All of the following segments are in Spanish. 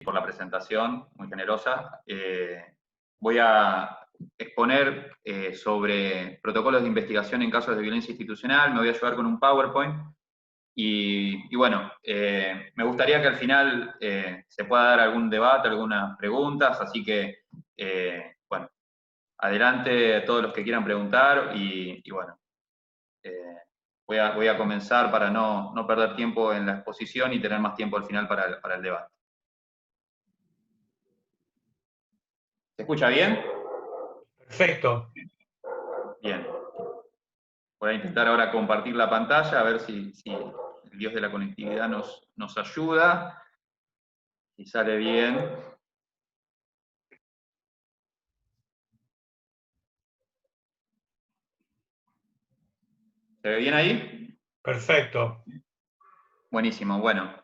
por la presentación, muy generosa. Voy a exponer sobre protocolos de investigación en casos de violencia institucional, me voy a ayudar con un PowerPoint, y bueno, me gustaría que al final se pueda dar algún debate, algunas preguntas, así que, bueno, adelante a todos los que quieran preguntar, y bueno, voy a comenzar para no perder tiempo en la exposición y tener más tiempo al final para el debate. ¿Se escucha bien? Perfecto. Bien. Voy a intentar ahora compartir la pantalla, a ver si el Dios de la conectividad nos ayuda, si sale bien. ¿Se ve bien ahí? Perfecto. Buenísimo, bueno.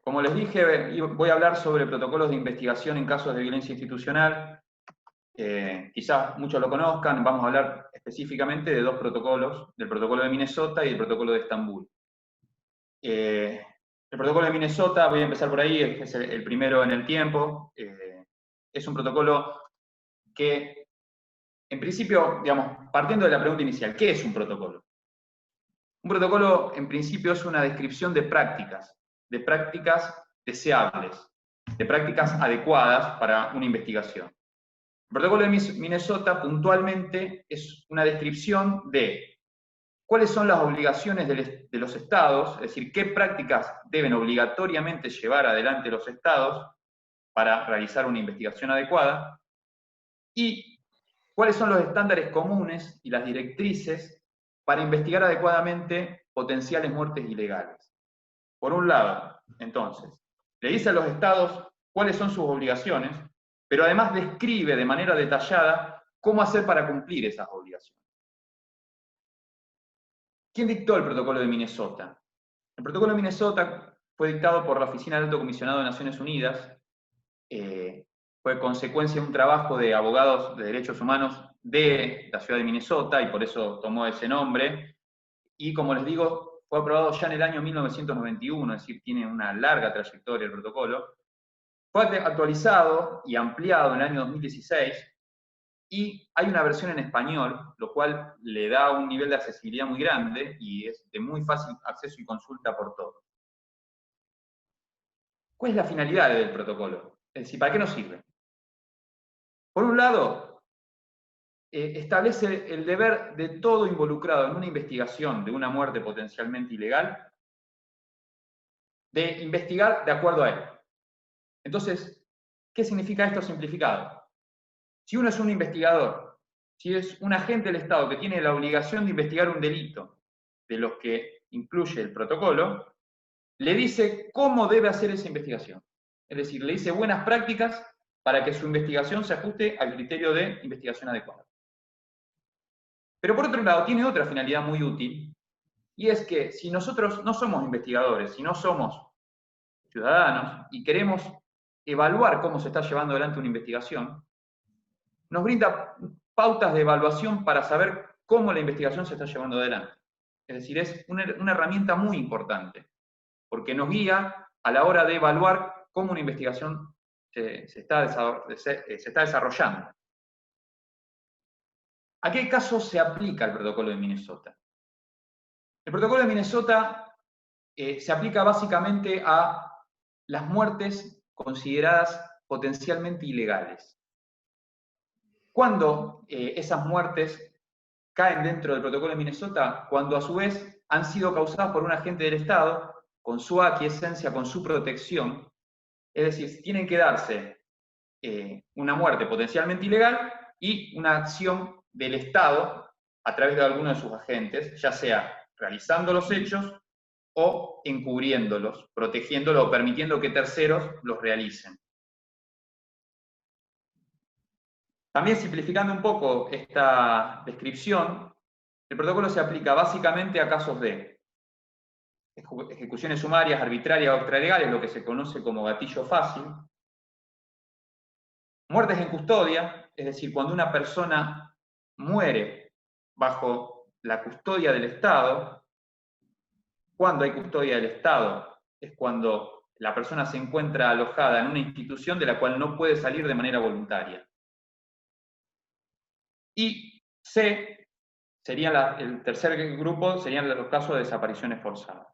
Como les dije, voy a hablar sobre protocolos de investigación en casos de violencia institucional. Quizás muchos lo conozcan, vamos a hablar específicamente de dos protocolos, del protocolo de Minnesota y el protocolo de Estambul. El protocolo de Minnesota, voy a empezar por ahí, es el primero en el tiempo. Es un protocolo que, en principio, digamos, partiendo de la pregunta inicial, ¿qué es un protocolo? Un protocolo, en principio, es una descripción de prácticas deseables, de prácticas adecuadas para una investigación. El protocolo de Minnesota, puntualmente, es una descripción de cuáles son las obligaciones de los estados, es decir, qué prácticas deben obligatoriamente llevar adelante los estados para realizar una investigación adecuada, y cuáles son los estándares comunes y las directrices para investigar adecuadamente potenciales muertes ilegales. Por un lado, entonces, le dice a los estados cuáles son sus obligaciones, pero además describe de manera detallada cómo hacer para cumplir esas obligaciones. ¿Quién dictó el protocolo de Minnesota? El protocolo de Minnesota fue dictado por la Oficina del Alto Comisionado de Naciones Unidas, fue consecuencia de un trabajo de abogados de derechos humanos de la ciudad de Minnesota, y por eso tomó ese nombre, y como les digo, fue aprobado ya en el año 1991, es decir, tiene una larga trayectoria el protocolo. Fue actualizado y ampliado en el año 2016, y hay una versión en español, lo cual le da un nivel de accesibilidad muy grande y es de muy fácil acceso y consulta por todos. ¿Cuál es la finalidad del protocolo? Es decir, ¿para qué nos sirve? Por un lado, establece el deber de todo involucrado en una investigación de una muerte potencialmente ilegal de investigar de acuerdo a él. Entonces, ¿qué significa esto simplificado? Si uno es un investigador, si es un agente del Estado que tiene la obligación de investigar un delito de los que incluye el protocolo, le dice cómo debe hacer esa investigación. Es decir, le dice buenas prácticas para que su investigación se ajuste al criterio de investigación adecuada. Pero por otro lado, tiene otra finalidad muy útil, y es que si nosotros no somos investigadores, si no somos ciudadanos y queremos evaluar cómo se está llevando adelante una investigación, nos brinda pautas de evaluación para saber cómo la investigación se está llevando adelante. Es decir, es una herramienta muy importante, porque nos guía a la hora de evaluar cómo una investigación se está desarrollando. ¿A qué casos se aplica el protocolo de Minnesota? El protocolo de Minnesota se aplica básicamente a las muertes consideradas potencialmente ilegales. ¿Cuándo esas muertes caen dentro del protocolo de Minnesota? Cuando a su vez han sido causadas por un agente del Estado, con su aquiescencia, con su protección. Es decir, tienen que darse una muerte potencialmente ilegal y una acción del Estado a través de alguno de sus agentes, ya sea realizando los hechos o encubriéndolos, protegiéndolos o permitiendo que terceros los realicen. También simplificando un poco esta descripción, el protocolo se aplica básicamente a casos de ejecuciones sumarias, arbitrarias o extralegales, lo que se conoce como gatillo fácil, muertes en custodia, es decir, cuando una persona muere bajo la custodia del Estado. Cuando hay custodia del Estado es cuando la persona se encuentra alojada en una institución de la cual no puede salir de manera voluntaria. Y C, el tercer grupo serían los casos de desapariciones forzadas.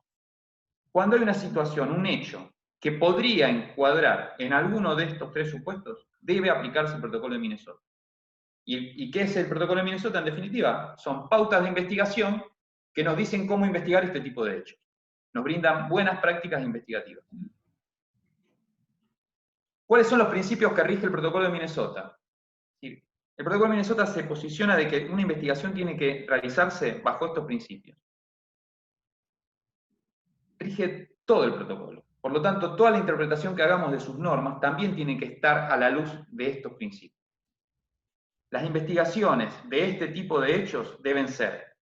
Cuando hay una situación, un hecho, que podría encuadrar en alguno de estos tres supuestos, debe aplicarse el protocolo de Minnesota. ¿Y qué es el protocolo de Minnesota en definitiva? Son pautas de investigación que nos dicen cómo investigar este tipo de hechos. Nos brindan buenas prácticas investigativas. ¿Cuáles son los principios que rige el protocolo de Minnesota? El protocolo de Minnesota se posiciona de que una investigación tiene que realizarse bajo estos principios. Rige todo el protocolo. Por lo tanto, toda la interpretación que hagamos de sus normas también tiene que estar a la luz de estos principios. Las investigaciones de este tipo de hechos deben ser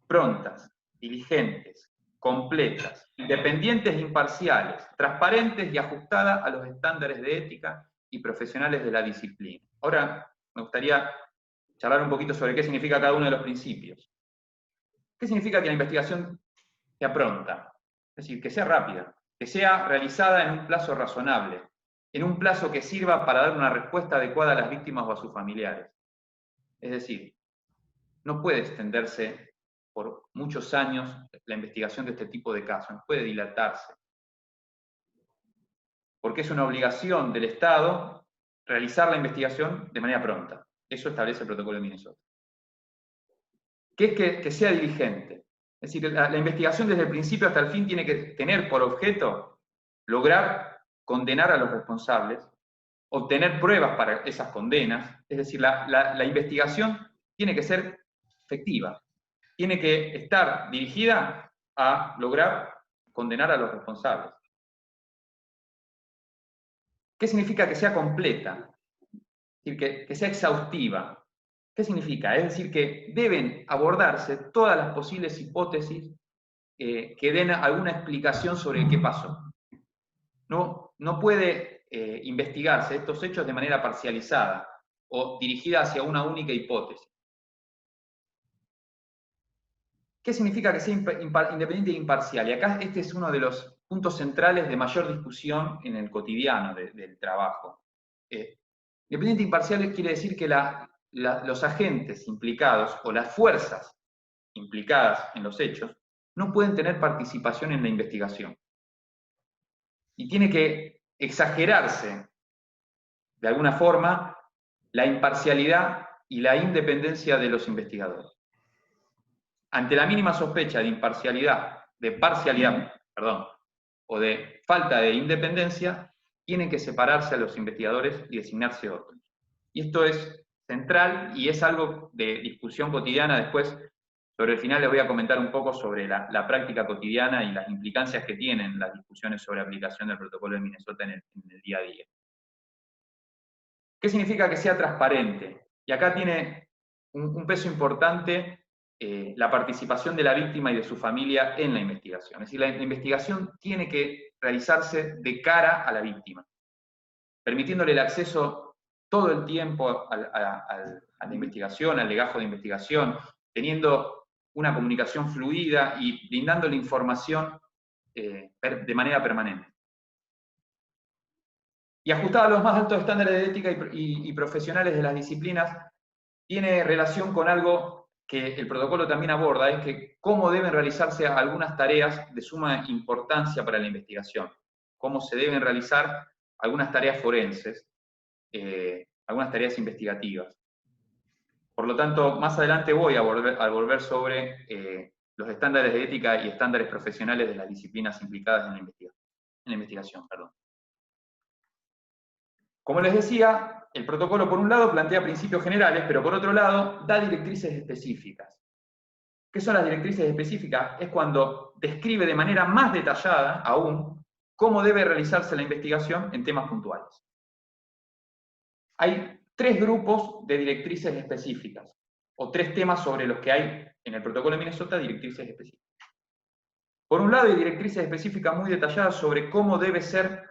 prontas, diligentes, completas, independientes e imparciales, transparentes y ajustadas a los estándares de ética y profesionales de la disciplina. Ahora me gustaría charlar un poquito sobre qué significa cada uno de los principios. ¿Qué significa que la investigación sea pronta? Es decir, que sea rápida, que sea realizada en un plazo razonable, en un plazo que sirva para dar una respuesta adecuada a las víctimas o a sus familiares. Es decir, no puede extenderse por muchos años la investigación de este tipo de casos, no puede dilatarse. Porque es una obligación del Estado realizar la investigación de manera pronta. Eso establece el protocolo de Minnesota. ¿Qué es que sea diligente? Es decir, la investigación desde el principio hasta el fin tiene que tener por objeto lograr condenar a los responsables, obtener pruebas para esas condenas. Es decir, la investigación tiene que ser efectiva, tiene que estar dirigida a lograr condenar a los responsables. ¿Qué significa que sea completa? Es decir, que sea exhaustiva. ¿Qué significa? Es decir, que deben abordarse todas las posibles hipótesis que den alguna explicación sobre qué pasó. No puede investigarse estos hechos de manera parcializada o dirigida hacia una única hipótesis. ¿Qué significa que sea independiente e imparcial? Y acá este es uno de los puntos centrales de mayor discusión en el cotidiano del trabajo. Independiente e imparcial quiere decir que los agentes implicados o las fuerzas implicadas en los hechos no pueden tener participación en la investigación. Y tiene que exagerarse, de alguna forma, la imparcialidad y la independencia de los investigadores. Ante la mínima sospecha de parcialidad, o de falta de independencia, tienen que separarse a los investigadores y designarse otros. Y esto es central y es algo de discusión cotidiana. Después, sobre el final, les voy a comentar un poco sobre la práctica cotidiana y las implicancias que tienen las discusiones sobre aplicación del protocolo de Minnesota en el día a día. ¿Qué significa que sea transparente? Y acá tiene un peso importante la participación de la víctima y de su familia en la investigación. Es decir, la investigación tiene que realizarse de cara a la víctima, permitiéndole el acceso todo el tiempo a la investigación, al legajo de investigación, teniendo una comunicación fluida y brindándole información de manera permanente. Y ajustada a los más altos estándares de ética y profesionales de las disciplinas, tiene relación con algo que el protocolo también aborda, es que cómo deben realizarse algunas tareas de suma importancia para la investigación, cómo se deben realizar algunas tareas forenses, algunas tareas investigativas. Por lo tanto, más adelante voy a volver sobre los estándares de ética y estándares profesionales de las disciplinas implicadas en la investigación. Como les decía, el protocolo por un lado plantea principios generales, pero por otro lado da directrices específicas. ¿Qué son las directrices específicas? Es cuando describe de manera más detallada aún cómo debe realizarse la investigación en temas puntuales. Hay tres grupos de directrices específicas, o tres temas sobre los que hay en el protocolo de Minnesota directrices específicas. Por un lado hay directrices específicas muy detalladas sobre cómo debe ser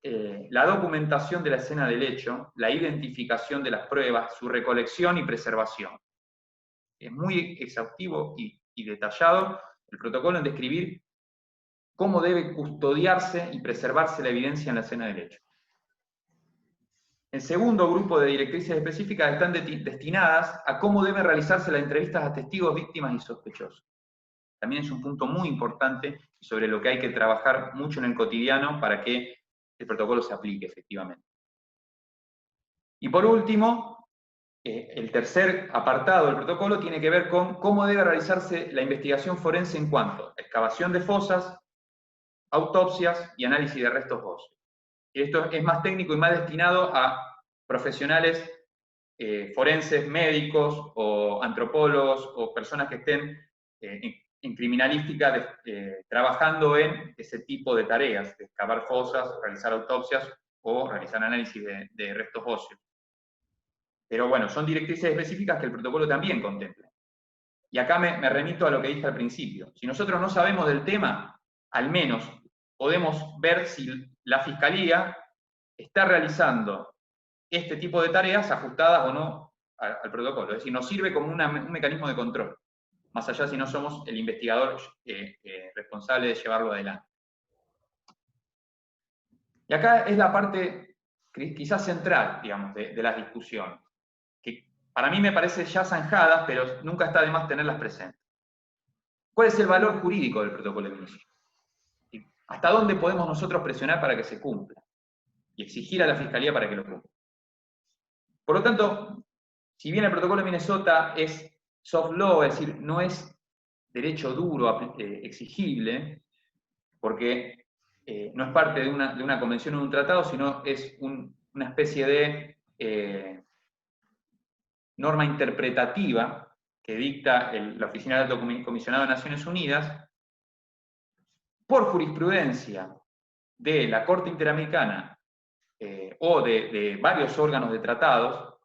la documentación de la escena del hecho, la identificación de las pruebas, su recolección y preservación. Es muy exhaustivo y detallado el protocolo en describir cómo debe custodiarse y preservarse la evidencia en la escena del hecho. El segundo grupo de directrices específicas están destinadas a cómo deben realizarse las entrevistas a testigos, víctimas y sospechosos. También es un punto muy importante sobre lo que hay que trabajar mucho en el cotidiano para que el protocolo se aplique efectivamente. Y por último, el tercer apartado del protocolo tiene que ver con cómo debe realizarse la investigación forense en cuanto a excavación de fosas, autopsias y análisis de restos óseos. Y esto es más técnico y más destinado a profesionales forenses, médicos o antropólogos o personas que estén en criminalística trabajando en ese tipo de tareas, de excavar fosas, realizar autopsias o realizar análisis de restos óseos. Pero bueno, son directrices específicas que el protocolo también contempla. Y acá me remito a lo que dije al principio. Si nosotros no sabemos del tema, al menos podemos ver si la Fiscalía está realizando este tipo de tareas ajustadas o no al protocolo. Es decir, nos sirve como un mecanismo de control, más allá si no somos el investigador responsable de llevarlo adelante. Y acá es la parte quizás central, digamos, de las discusiones, que para mí me parece ya zanjadas, pero nunca está de más tenerlas presentes. ¿Cuál es el valor jurídico del protocolo de Minnesota? ¿Hasta dónde podemos nosotros presionar para que se cumpla? Y exigir a la Fiscalía para que lo cumpla. Por lo tanto, si bien el protocolo de Minnesota es soft law, es decir, no es derecho duro exigible, porque no es parte de una convención o de un tratado, sino es una especie de norma interpretativa que dicta la Oficina del Alto Comisionado de Naciones Unidas, por jurisprudencia de la Corte Interamericana o de varios órganos de tratados,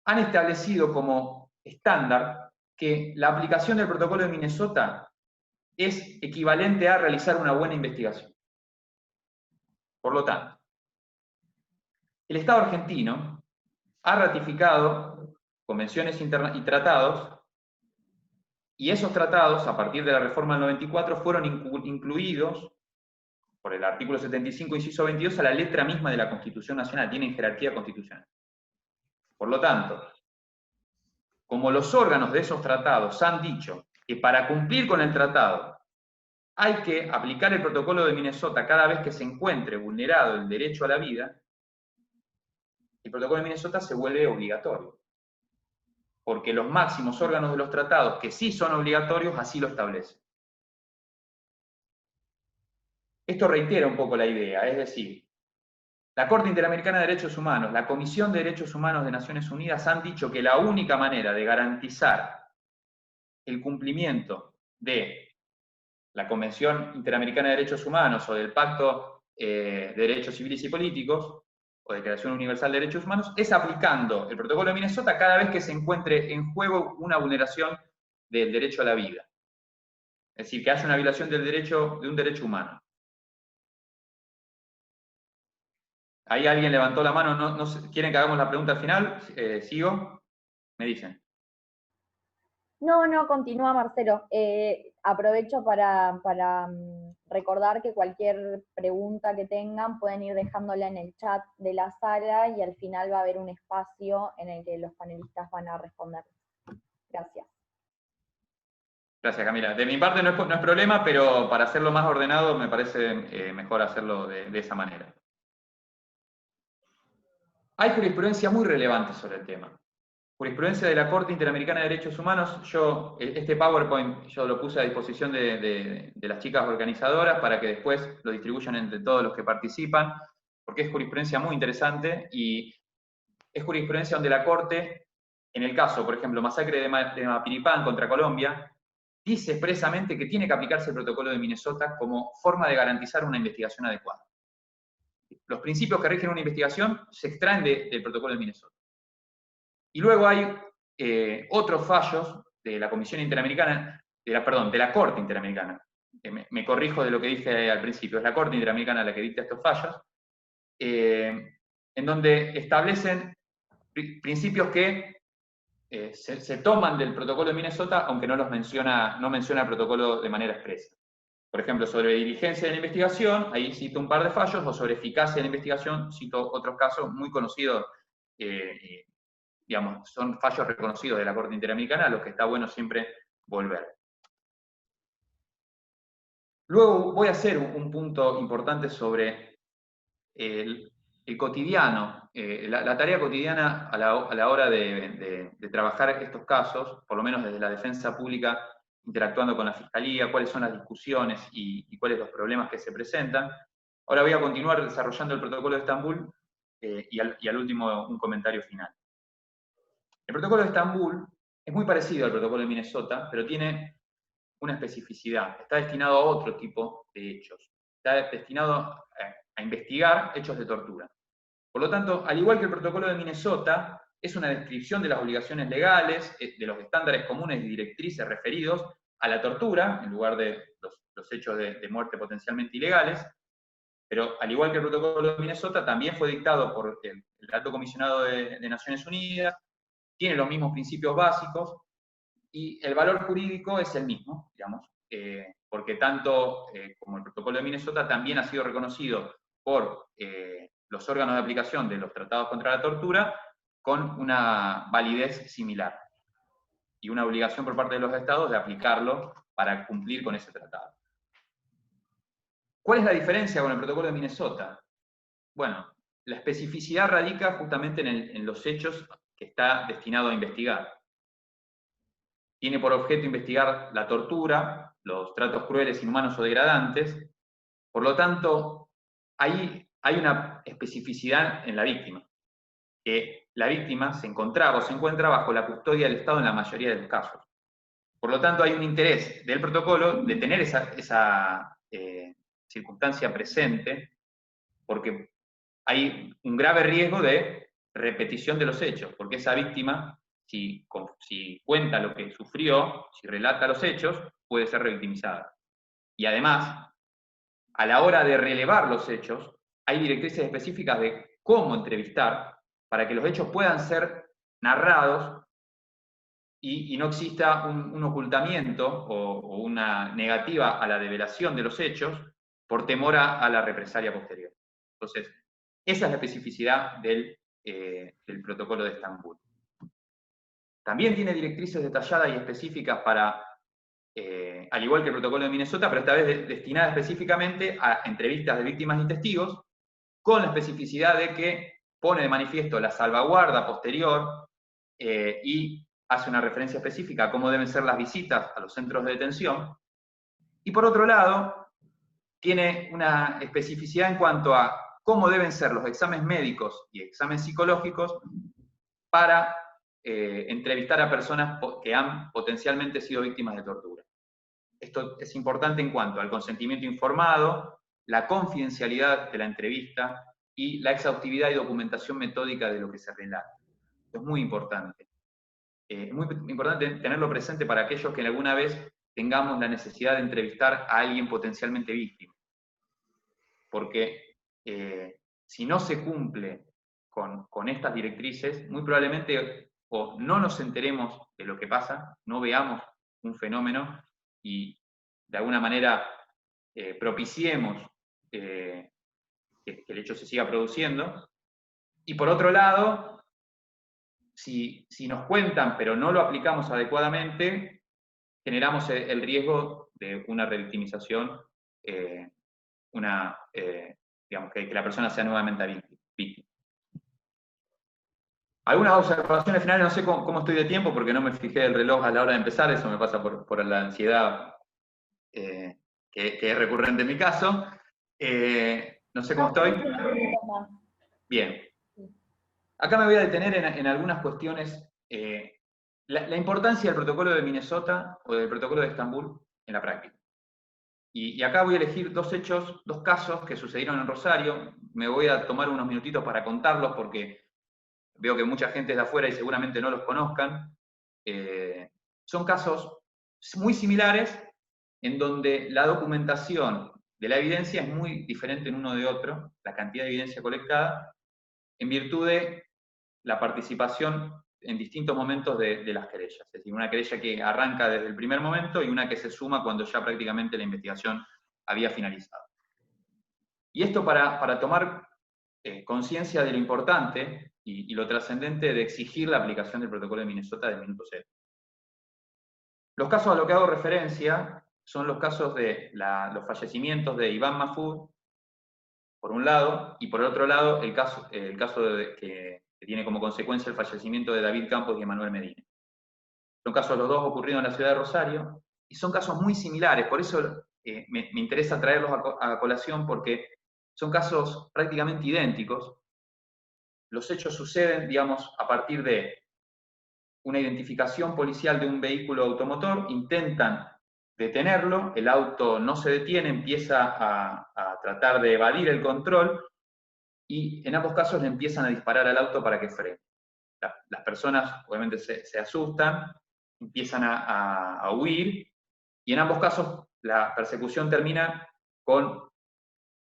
han establecido como estándar que la aplicación del protocolo de Minnesota es equivalente a realizar una buena investigación. Por lo tanto, el Estado argentino ha ratificado convenciones y tratados, y esos tratados, a partir de la reforma del 94, fueron incluidos por el artículo 75, inciso 22, a la letra misma de la Constitución Nacional, tienen jerarquía constitucional. Por lo tanto, como los órganos de esos tratados han dicho que para cumplir con el tratado hay que aplicar el protocolo de Minnesota cada vez que se encuentre vulnerado el derecho a la vida, el protocolo de Minnesota se vuelve obligatorio. Porque los máximos órganos de los tratados, que sí son obligatorios, así lo establecen. Esto reitera un poco la idea, es decir, la Corte Interamericana de Derechos Humanos, la Comisión de Derechos Humanos de Naciones Unidas han dicho que la única manera de garantizar el cumplimiento de la Convención Interamericana de Derechos Humanos o del Pacto de Derechos Civiles y Políticos o Declaración Universal de Derechos Humanos es aplicando el protocolo de Minnesota cada vez que se encuentre en juego una vulneración del derecho a la vida. Es decir, que haya una violación de un derecho humano. Ahí alguien levantó la mano, no ¿quieren que hagamos la pregunta al final? ¿Sigo? Me dicen. No, continúa Marcelo. Aprovecho para recordar que cualquier pregunta que tengan pueden ir dejándola en el chat de la sala y al final va a haber un espacio en el que los panelistas van a responder. Gracias. Gracias, Camila. De mi parte no es problema, pero para hacerlo más ordenado me parece mejor hacerlo de esa manera. Hay jurisprudencia muy relevante sobre el tema. Jurisprudencia de la Corte Interamericana de Derechos Humanos. Este PowerPoint yo lo puse a disposición de las chicas organizadoras para que después lo distribuyan entre todos los que participan, porque es jurisprudencia muy interesante y es jurisprudencia donde la Corte, en el caso, por ejemplo, masacre de Mapiripán contra Colombia, dice expresamente que tiene que aplicarse el protocolo de Minnesota como forma de garantizar una investigación adecuada. Los principios que rigen una investigación se extraen del protocolo de Minnesota. Y luego hay otros fallos de la Comisión Interamericana, de la Corte Interamericana. Me corrijo de lo que dije al principio, es la Corte Interamericana la que dicta estos fallos, en donde establecen principios que se toman del protocolo de Minnesota, aunque no menciona el protocolo de manera expresa. Por ejemplo, sobre diligencia de la investigación, ahí cito un par de fallos, o sobre eficacia de la investigación, cito otros casos muy conocidos, digamos, son fallos reconocidos de la Corte Interamericana, a los que está bueno siempre volver. Luego voy a hacer un punto importante sobre el cotidiano, la tarea cotidiana a la hora de trabajar estos casos, por lo menos desde la defensa pública, interactuando con la Fiscalía, cuáles son las discusiones y cuáles los problemas que se presentan. Ahora voy a continuar desarrollando el protocolo de Estambul y al último un comentario final. El protocolo de Estambul es muy parecido al protocolo de Minnesota, pero tiene una especificidad. Está destinado a otro tipo de hechos. Está destinado a investigar hechos de tortura. Por lo tanto, al igual que el protocolo de Minnesota, es una descripción de las obligaciones legales, de los estándares comunes y directrices referidos a la tortura, en lugar de los hechos de muerte potencialmente ilegales, pero al igual que el protocolo de Minnesota, también fue dictado por el Alto Comisionado de Naciones Unidas, tiene los mismos principios básicos, y el valor jurídico es el mismo, digamos, porque tanto como el protocolo de Minnesota también ha sido reconocido por los órganos de aplicación de los tratados contra la tortura con una validez similar y una obligación por parte de los estados de aplicarlo para cumplir con ese tratado. ¿Cuál es la diferencia con el protocolo de Minnesota? Bueno, la especificidad radica justamente en los hechos que está destinado a investigar. Tiene por objeto investigar la tortura, los tratos crueles, inhumanos o degradantes. Por lo tanto, ahí hay una especificidad en la víctima, que la víctima se encontraba o se encuentra bajo la custodia del Estado en la mayoría de los casos. Por lo tanto, hay un interés del protocolo de tener esa circunstancia presente, porque hay un grave riesgo de repetición de los hechos, porque esa víctima, si cuenta lo que sufrió, si relata los hechos, puede ser revictimizada. Y además, a la hora de relevar los hechos, hay directrices específicas de cómo entrevistar para que los hechos puedan ser narrados y no exista un ocultamiento o una negativa a la develación de los hechos por temor a la represalia posterior. Entonces, esa es la especificidad del protocolo de Estambul. También tiene directrices detalladas y específicas para, al igual que el protocolo de Minnesota, pero esta vez destinadas específicamente a entrevistas de víctimas y testigos, con la especificidad de que pone de manifiesto la salvaguarda posterior y hace una referencia específica a cómo deben ser las visitas a los centros de detención. Y por otro lado, tiene una especificidad en cuanto a cómo deben ser los exámenes médicos y exámenes psicológicos para entrevistar a personas que han potencialmente sido víctimas de tortura. Esto es importante en cuanto al consentimiento informado, la confidencialidad de la entrevista y la exhaustividad y documentación metódica de lo que se relata. Esto es muy importante. Es muy importante tenerlo presente para aquellos que alguna vez tengamos la necesidad de entrevistar a alguien potencialmente víctima. Porque si no se cumple con estas directrices, muy probablemente o no nos enteremos de lo que pasa, no veamos un fenómeno y de alguna manera propiciemos que el hecho se siga produciendo. Y por otro lado, si nos cuentan pero no lo aplicamos adecuadamente, generamos el riesgo de una revictimización, digamos, que la persona sea nuevamente víctima. Algunas observaciones finales, no sé cómo estoy de tiempo, porque no me fijé el reloj a la hora de empezar, eso me pasa por la ansiedad que es recurrente en mi caso. No sé cómo estoy. Bien. Acá me voy a detener en algunas cuestiones. La importancia del protocolo de Minnesota o del protocolo de Estambul en la práctica. Y acá voy a elegir dos casos que sucedieron en Rosario. Me voy a tomar unos minutitos para contarlos porque veo que mucha gente es de afuera y seguramente no los conozcan. Son casos muy similares en donde la documentación de la evidencia es muy diferente en uno de otro, la cantidad de evidencia colectada, en virtud de la participación en distintos momentos de las querellas. Es decir, una querella que arranca desde el primer momento y una que se suma cuando ya prácticamente la investigación había finalizado. Y esto para tomar conciencia de lo importante y lo trascendente de exigir la aplicación del protocolo de Minnesota del minuto cero. Los casos a los que hago referencia son los casos de los fallecimientos de Iván Mahfoud, por un lado, y por el otro lado, el caso que tiene como consecuencia el fallecimiento de David Campos y Emanuel Medina. Son casos los dos ocurridos en la ciudad de Rosario, y son casos muy similares, por eso me interesa traerlos a colación, porque son casos prácticamente idénticos. Los hechos suceden, digamos, a partir de una identificación policial de un vehículo automotor, intentan detenerlo, el auto no se detiene, empieza a tratar de evadir el control, y en ambos casos le empiezan a disparar al auto para que frene. Las personas obviamente se asustan, empiezan a huir, y en ambos casos la persecución termina con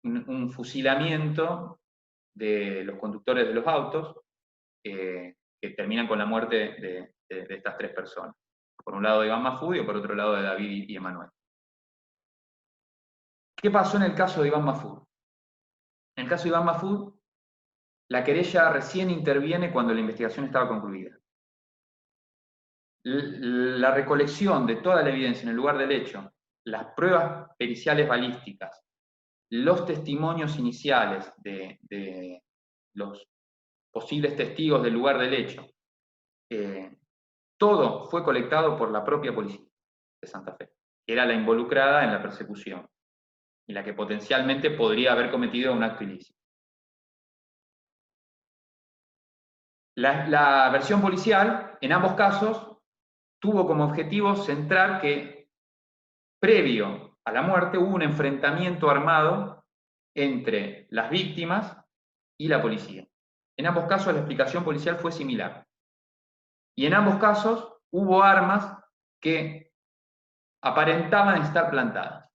un fusilamiento de los conductores de los autos, que terminan con la muerte de estas tres personas. Por un lado de Iván Mahfoud y por otro lado de David y Emanuel. ¿Qué pasó en el caso de Iván Mahfoud? En el caso de Iván Mahfoud, la querella recién interviene cuando la investigación estaba concluida. La recolección de toda la evidencia en el lugar del hecho, las pruebas periciales balísticas, los testimonios iniciales de los posibles testigos del lugar del hecho, todo fue colectado por la propia policía de Santa Fe, que era la involucrada en la persecución y la que potencialmente podría haber cometido un acto ilícito. La versión policial, en ambos casos, tuvo como objetivo centrar que, previo a la muerte, hubo un enfrentamiento armado entre las víctimas y la policía. En ambos casos la explicación policial fue similar. Y en ambos casos hubo armas que aparentaban estar plantadas.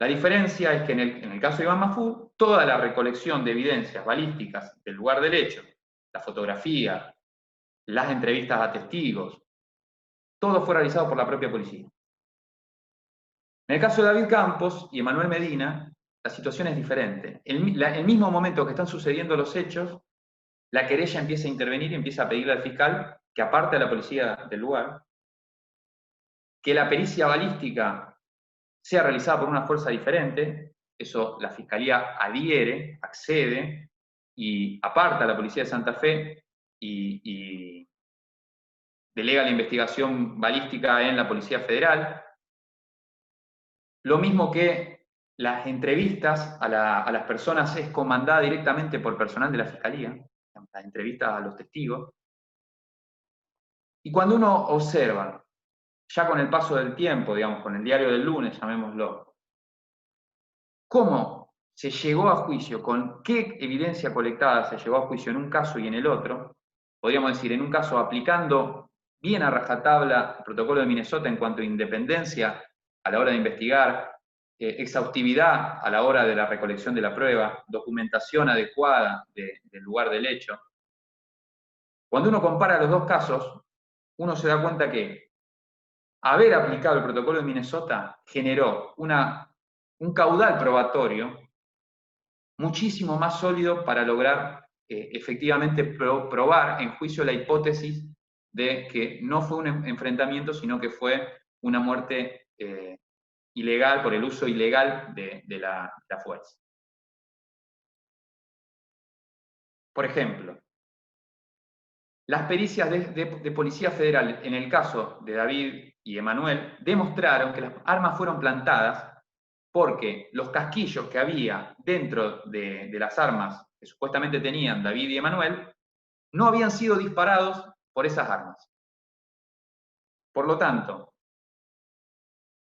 La diferencia es que en el caso de Iván Mahfoud, toda la recolección de evidencias balísticas del lugar del hecho, la fotografía, las entrevistas a testigos, todo fue realizado por la propia policía. En el caso de David Campos y Emanuel Medina, la situación es diferente. El mismo momento que están sucediendo los hechos, la querella empieza a intervenir y empieza a pedirle al fiscal que aparte a la policía del lugar, que la pericia balística sea realizada por una fuerza diferente. Eso la fiscalía adhiere, accede y aparta a la policía de Santa Fe y delega la investigación balística en la Policía Federal. Lo mismo que las entrevistas a las personas es comandada directamente por personal de la fiscalía, las entrevistas a los testigos. Y cuando uno observa, ya con el paso del tiempo, digamos, con el diario del lunes, llamémoslo, cómo se llegó a juicio, con qué evidencia colectada se llegó a juicio en un caso y en el otro, podríamos decir, en un caso aplicando bien a rajatabla el protocolo de Minnesota en cuanto a independencia a la hora de investigar, exhaustividad a la hora de la recolección de la prueba, documentación adecuada del lugar del hecho. Cuando uno compara los dos casos, uno se da cuenta que haber aplicado el protocolo de Minnesota generó un caudal probatorio muchísimo más sólido para lograr efectivamente probar en juicio la hipótesis de que no fue un enfrentamiento, sino que fue una muerte ilegal por el uso ilegal de la fuerza. Por ejemplo, las pericias de Policía Federal en el caso de David y Emanuel demostraron que las armas fueron plantadas porque los casquillos que había dentro de las armas que supuestamente tenían David y Emanuel no habían sido disparados por esas armas. Por lo tanto,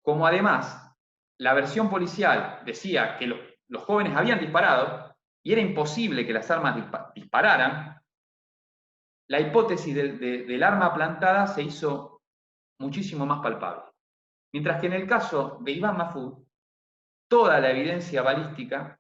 como además la versión policial decía que los jóvenes habían disparado y era imposible que las armas dispararan, la hipótesis del arma plantada se hizo muchísimo más palpable. Mientras que en el caso de Iván Mahfoud, toda la evidencia balística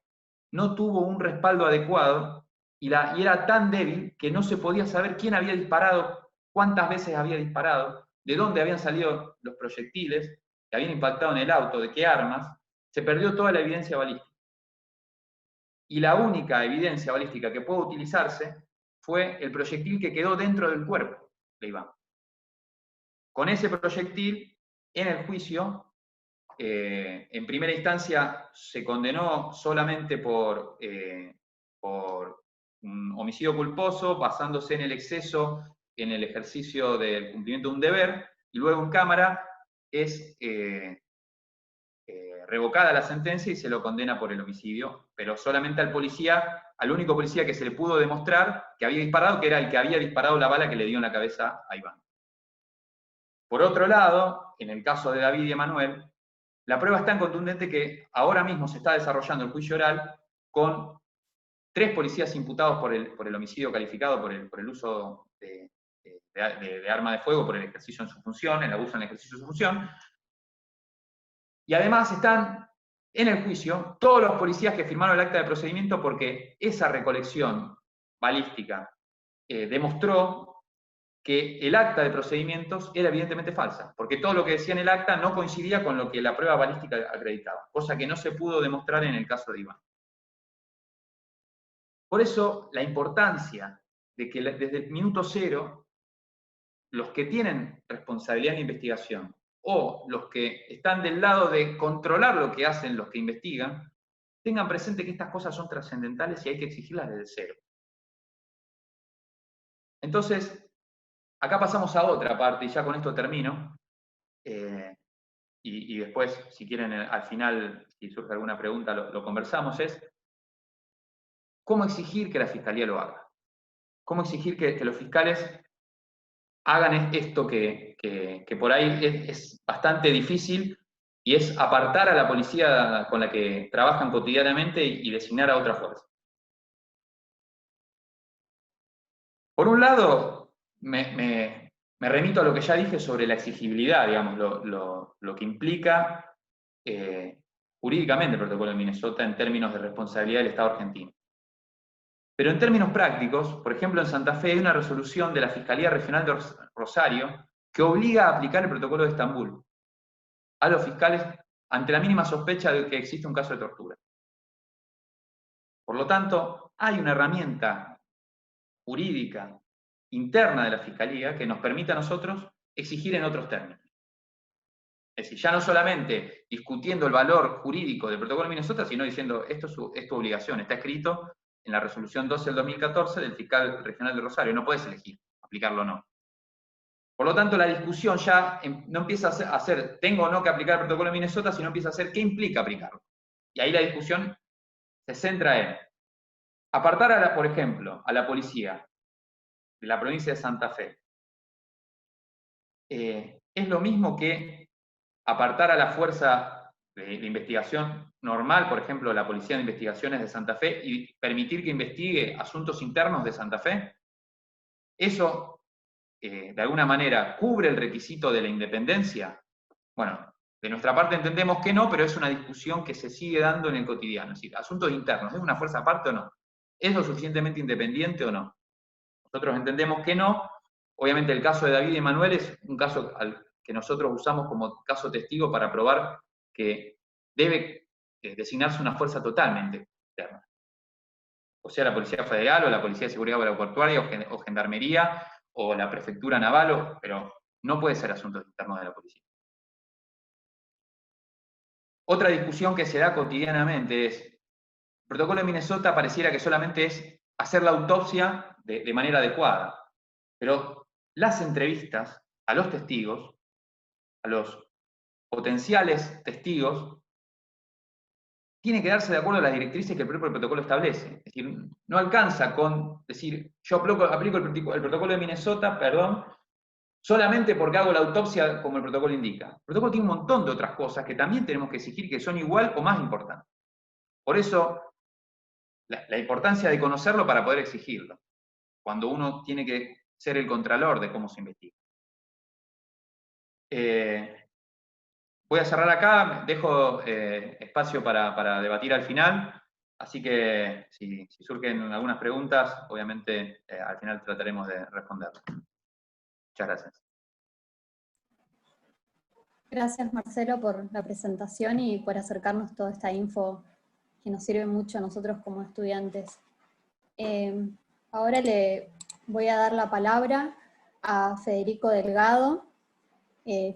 no tuvo un respaldo adecuado y era tan débil que no se podía saber quién había disparado, cuántas veces había disparado, de dónde habían salido los proyectiles que habían impactado en el auto, de qué armas, se perdió toda la evidencia balística. Y la única evidencia balística que pudo utilizarse fue el proyectil que quedó dentro del cuerpo de Iván. Con ese proyectil, en el juicio, en primera instancia se condenó solamente por un homicidio culposo, basándose en el exceso en el ejercicio del cumplimiento de un deber, y luego en cámara es revocada la sentencia y se lo condena por el homicidio, pero solamente al policía, al único policía que se le pudo demostrar que había disparado, que era el que había disparado la bala que le dio en la cabeza a Iván. Por otro lado, en el caso de David y Emanuel, la prueba es tan contundente que ahora mismo se está desarrollando el juicio oral con 3 policías imputados por el homicidio calificado, por el uso de arma de fuego, por el ejercicio en su función, el abuso en el ejercicio de su función. Y además están en el juicio todos los policías que firmaron el acta de procedimiento, porque esa recolección balística demostró que el acta de procedimientos era evidentemente falsa, porque todo lo que decía en el acta no coincidía con lo que la prueba balística acreditaba, cosa que no se pudo demostrar en el caso de Iván. Por eso, la importancia de que desde el minuto cero, los que tienen responsabilidad en investigación o los que están del lado de controlar lo que hacen los que investigan, tengan presente que estas cosas son trascendentales y hay que exigirlas desde cero. Entonces, acá pasamos a otra parte, y ya con esto termino, y después, si quieren, al final, si surge alguna pregunta, lo conversamos, es cómo exigir que la Fiscalía lo haga. Cómo exigir que los fiscales hagan esto que por ahí es bastante difícil, y es apartar a la policía con la que trabajan cotidianamente y designar a otra fuerza. Por un lado, me remito a lo que ya dije sobre la exigibilidad, digamos, lo que implica jurídicamente el protocolo de Minnesota en términos de responsabilidad del Estado argentino. Pero en términos prácticos, por ejemplo, en Santa Fe hay una resolución de la Fiscalía Regional de Rosario que obliga a aplicar el protocolo de Estambul a los fiscales ante la mínima sospecha de que existe un caso de tortura. Por lo tanto, hay una herramienta jurídica interna de la Fiscalía que nos permite a nosotros exigir en otros términos. Es decir, ya no solamente discutiendo el valor jurídico del protocolo de Minnesota, sino diciendo, esto es tu obligación, está escrito en la resolución 12 del 2014 del fiscal regional de Rosario, no puedes elegir aplicarlo o no. Por lo tanto, la discusión ya no empieza a ser, tengo o no que aplicar el protocolo de Minnesota, sino empieza a ser, ¿qué implica aplicarlo? Y ahí la discusión se centra en apartar, por ejemplo, a la policía de la provincia de Santa Fe. Es lo mismo que apartar a la fuerza de investigación normal, por ejemplo, la Policía de Investigaciones de Santa Fe, y permitir que investigue asuntos internos de Santa Fe. Eso, de alguna manera, ¿cubre el requisito de la independencia? Bueno, de nuestra parte entendemos que no, pero es una discusión que se sigue dando en el cotidiano. Es decir, asuntos internos, ¿es una fuerza aparte o no? ¿Es lo suficientemente independiente o no? Nosotros entendemos que no. Obviamente el caso de David y Emanuel es un caso que nosotros usamos como caso testigo para probar que debe designarse una fuerza totalmente externa. O sea, la Policía Federal, o la Policía de Seguridad Aeroportuaria, o Gendarmería, o la Prefectura Naval, pero no puede ser asuntos internos de la policía. Otra discusión que se da cotidianamente es, el protocolo de Minnesota pareciera que solamente es hacer la autopsia de manera adecuada, pero las entrevistas a los testigos, a los potenciales testigos, tiene que darse de acuerdo a las directrices que el propio protocolo establece. Es decir, no alcanza con decir, yo aplico el protocolo de Minnesota, solamente porque hago la autopsia como el protocolo indica. El protocolo tiene un montón de otras cosas que también tenemos que exigir, que son igual o más importantes. Por eso, la importancia de conocerlo para poder exigirlo, cuando uno tiene que ser el contralor de cómo se investiga. Voy a cerrar acá, dejo espacio para debatir al final, así que si surgen algunas preguntas, obviamente al final trataremos de responderlas. Muchas gracias. Gracias, Marcelo, por la presentación y por acercarnos toda esta info que nos sirve mucho a nosotros como estudiantes. Ahora le voy a dar la palabra a Federico Delgado,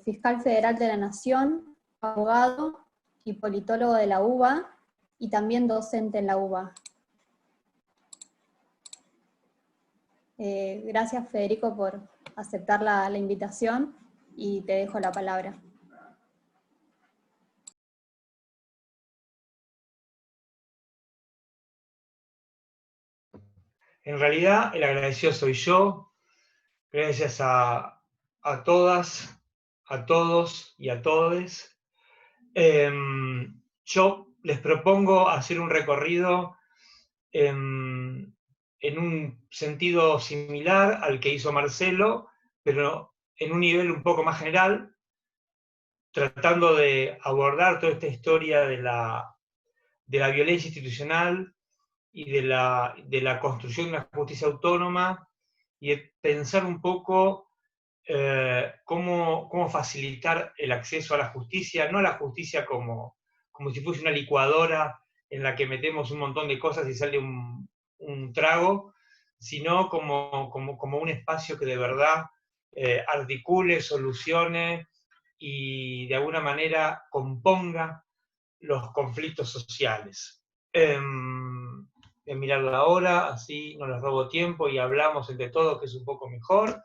fiscal federal de la Nación, abogado y politólogo de la UBA, y también docente en la UBA. Gracias, Federico, por aceptar la invitación, y te dejo la palabra. En realidad, el agradecido soy yo. Gracias a todas, a todos y a todes. Yo les propongo hacer un recorrido en un sentido similar al que hizo Marcelo, pero en un nivel un poco más general, tratando de abordar toda esta historia de la violencia institucional y de la construcción de una justicia autónoma, y de pensar un poco cómo facilitar el acceso a la justicia, no a la justicia como si fuese una licuadora en la que metemos un montón de cosas y sale un trago, sino como un espacio que de verdad articule, solucione y de alguna manera componga los conflictos sociales. Voy a mirar la hora, así no les robo tiempo y hablamos entre todos, que es un poco mejor.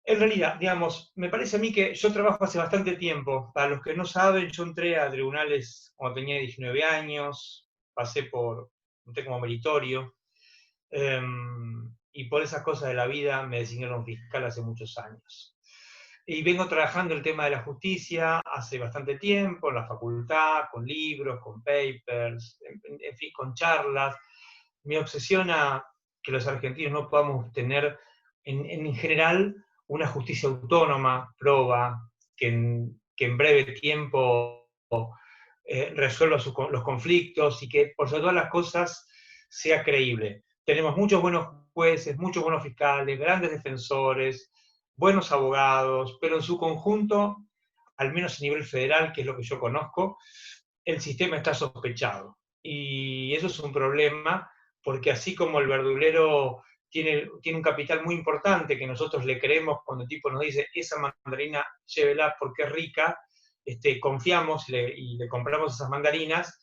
En realidad, digamos, me parece a mí que yo trabajo hace bastante tiempo. Para los que no saben, yo entré a tribunales cuando tenía 19 años, entré como meritorio, y por esas cosas de la vida me designaron fiscal hace muchos años. Y vengo trabajando el tema de la justicia hace bastante tiempo, en la facultad, con libros, con papers, en fin, con charlas. Me obsesiona que los argentinos no podamos tener, en general, una justicia autónoma, proba, que en breve tiempo resuelva los conflictos y que, por sobre todas las cosas, sea creíble. Tenemos muchos buenos jueces, muchos buenos fiscales, grandes defensores, buenos abogados, pero en su conjunto, al menos a nivel federal, que es lo que yo conozco, el sistema está sospechado. Y eso es un problema, porque así como el verdulero tiene un capital muy importante que nosotros le creemos cuando el tipo nos dice esa mandarina llévela porque es rica, confiamos y le compramos esas mandarinas.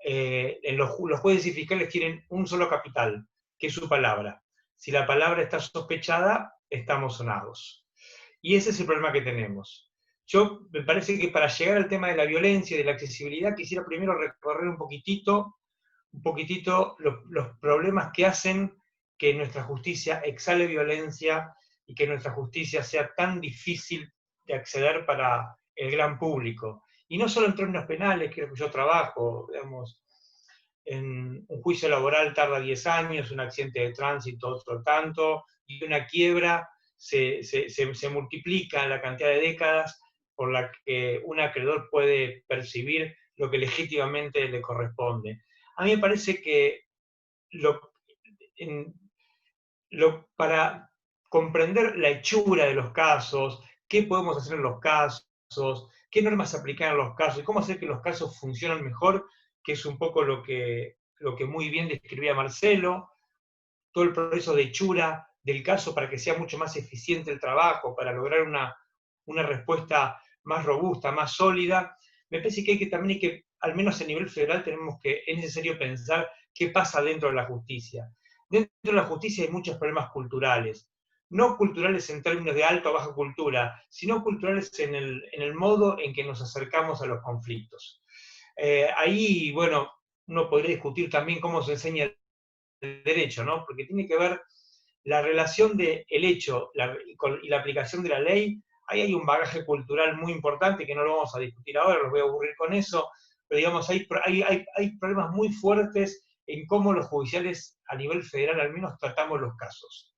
Los jueces y fiscales tienen un solo capital, que es su palabra. Si la palabra está sospechada, estamos sonados. Y ese es el problema que tenemos. Me parece que para llegar al tema de la violencia y de la accesibilidad, quisiera primero recorrer un poquitito los problemas que hacen que nuestra justicia exhale violencia y que nuestra justicia sea tan difícil de acceder para el gran público. Y no solo en términos penales, que es lo que yo trabajo, digamos, en un juicio laboral tarda 10 años, un accidente de tránsito otro tanto, y una quiebra se multiplica la cantidad de décadas por la que un acreedor puede percibir lo que legítimamente le corresponde. A mí me parece que para comprender la hechura de los casos, qué podemos hacer en los casos, qué normas aplicar en los casos y cómo hacer que los casos funcionen mejor, que es un poco lo que muy bien describía Marcelo, todo el proceso de hechura del caso para que sea mucho más eficiente el trabajo, para lograr una respuesta más robusta, más sólida. Me parece que también hay que, al menos a nivel federal, es necesario pensar qué pasa dentro de la justicia. Dentro de la justicia hay muchos problemas culturales, no culturales en términos de alta o baja cultura, sino culturales en el modo en que nos acercamos a los conflictos. Ahí, bueno, uno podría discutir también cómo se enseña el derecho, ¿no? Porque tiene que ver la relación del hecho y la aplicación de la ley. Ahí hay un bagaje cultural muy importante que no lo vamos a discutir ahora, los voy a aburrir con eso, pero digamos, hay problemas muy fuertes en cómo los judiciales a nivel federal al menos tratamos los casos.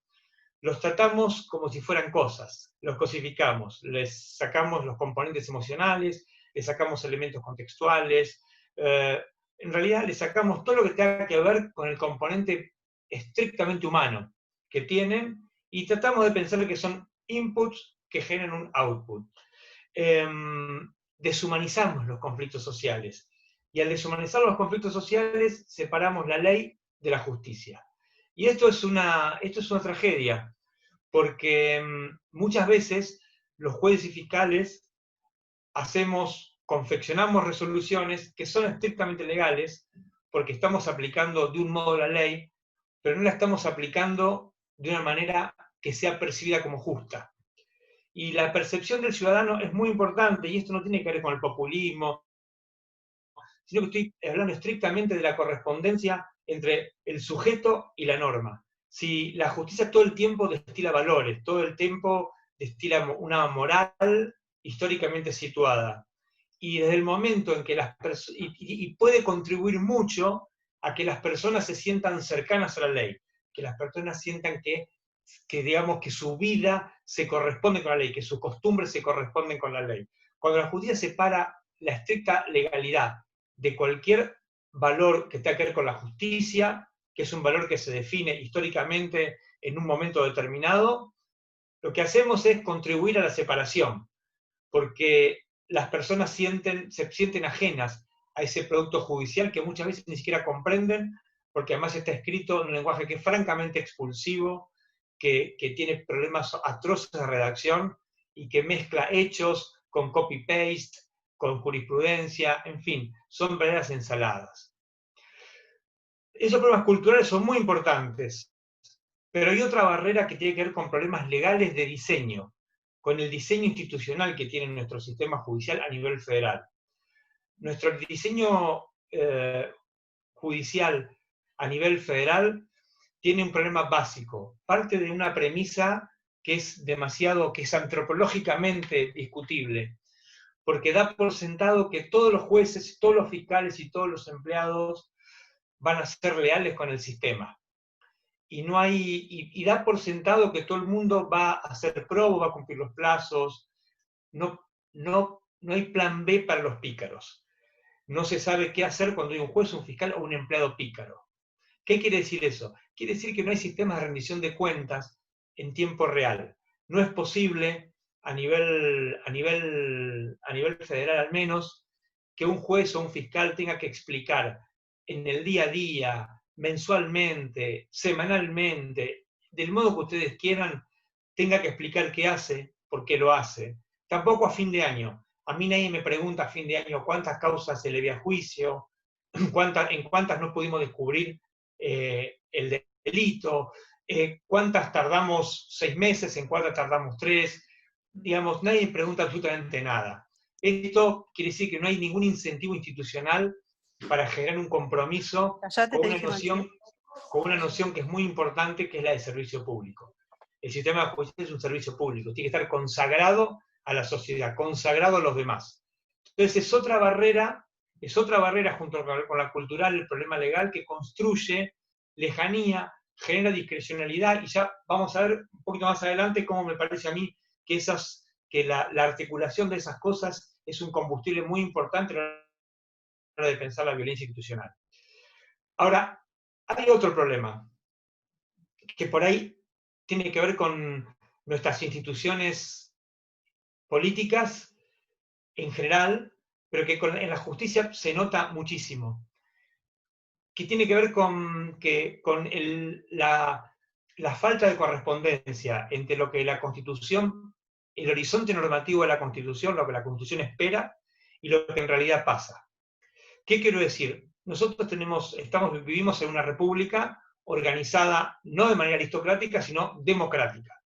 Los tratamos como si fueran cosas, los cosificamos, les sacamos los componentes emocionales, les sacamos elementos contextuales, en realidad le sacamos todo lo que tenga que ver con el componente estrictamente humano que tienen y tratamos de pensar que son inputs que generan un output. deshumanizamos los conflictos sociales. Y al deshumanizar los conflictos sociales, separamos la ley de la justicia. Y esto es una tragedia, porque muchas veces los jueces y fiscales confeccionamos resoluciones que son estrictamente legales, porque estamos aplicando de un modo la ley, pero no la estamos aplicando de una manera que sea percibida como justa. Y la percepción del ciudadano es muy importante, y esto no tiene que ver con el populismo, sino que estoy hablando estrictamente de la correspondencia entre el sujeto y la norma. Si la justicia todo el tiempo destila valores, todo el tiempo destila una moral históricamente situada, y desde el momento en que y puede contribuir mucho a que las personas se sientan cercanas a la ley, que las personas sientan que digamos que su vida se corresponde con la ley, que sus costumbres se corresponden con la ley. Cuando la justicia separa la estricta legalidad de cualquier valor que tenga que ver con la justicia, que es un valor que se define históricamente en un momento determinado, lo que hacemos es contribuir a la separación, porque las personas se sienten ajenas a ese producto judicial que muchas veces ni siquiera comprenden, porque además está escrito en un lenguaje que es francamente expulsivo, que tiene problemas atroces de redacción y que mezcla hechos con copy-paste, con jurisprudencia, en fin, son verdaderas ensaladas. Esos problemas culturales son muy importantes, pero hay otra barrera que tiene que ver con problemas legales de diseño, con el diseño institucional que tiene nuestro sistema judicial a nivel federal. Nuestro diseño judicial a nivel federal tiene un problema básico, parte de una premisa que es antropológicamente discutible, porque da por sentado que todos los jueces, todos los fiscales y todos los empleados van a ser leales con el sistema. Y da por sentado que todo el mundo va a ser probo, va a cumplir los plazos. No hay plan B para los pícaros. No se sabe qué hacer cuando hay un juez, un fiscal o un empleado pícaro. ¿Qué quiere decir eso? Quiere decir que no hay sistemas de rendición de cuentas en tiempo real. No es posible, a nivel federal al menos, que un juez o un fiscal tenga que explicar en el día a día, mensualmente, semanalmente, del modo que ustedes quieran, tenga que explicar qué hace, por qué lo hace. Tampoco a fin de año. A mí nadie me pregunta a fin de año cuántas causas se le ve a juicio, en cuántas no pudimos descubrir el delito, cuántas tardamos 6 meses, en cuántas tardamos 3. Digamos, nadie pregunta absolutamente nada. Esto quiere decir que no hay ningún incentivo institucional para generar un compromiso con una noción que es muy importante, que es la de servicio público. El sistema de justicia es un servicio público, tiene que estar consagrado a la sociedad, consagrado a los demás. Entonces es otra barrera junto con la cultural, el problema legal, que construye lejanía, genera discrecionalidad, y ya vamos a ver un poquito más adelante cómo me parece a mí que la articulación de esas cosas es un combustible muy importante a la hora de pensar la violencia institucional. Ahora, hay otro problema, que por ahí tiene que ver con nuestras instituciones políticas en general, pero que en la justicia se nota muchísimo, que tiene que ver con la falta de correspondencia entre lo que la Constitución, el horizonte normativo de la Constitución, lo que la Constitución espera, y lo que en realidad pasa. ¿Qué quiero decir? Nosotros vivimos en una república organizada no de manera aristocrática, sino democrática.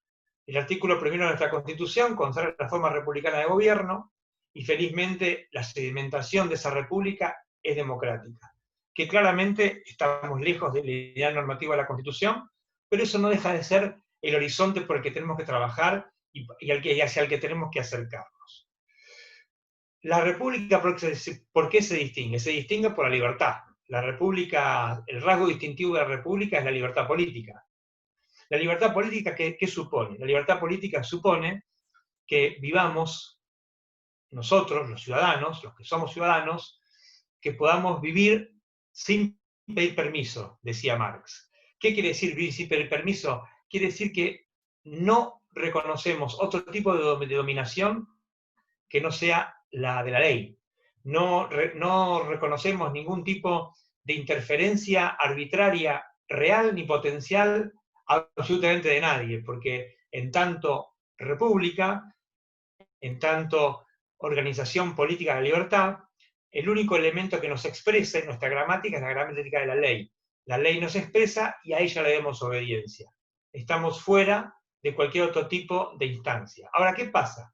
El artículo primero de nuestra Constitución consagra la forma republicana de gobierno, y felizmente la sedimentación de esa república es democrática. Que claramente estamos lejos del ideal normativo de la Constitución, pero eso no deja de ser el horizonte por el que tenemos que trabajar y hacia el que tenemos que acercarnos. La república, ¿por qué se distingue? Se distingue por la libertad. La república, el rasgo distintivo de la república es la libertad política. La libertad política, ¿qué supone? La libertad política supone que vivamos nosotros, los ciudadanos, los que somos ciudadanos, que podamos vivir sin pedir permiso, decía Marx. ¿Qué quiere decir vivir sin pedir permiso? Quiere decir que no reconocemos otro tipo de dominación que no sea la de la ley. No reconocemos ningún tipo de interferencia arbitraria, real ni potencial, absolutamente de nadie, porque en tanto república, en tanto organización política de la libertad, el único elemento que nos expresa en nuestra gramática es la gramática de la ley. La ley nos expresa y a ella le demos obediencia. Estamos fuera de cualquier otro tipo de instancia. Ahora, ¿qué pasa?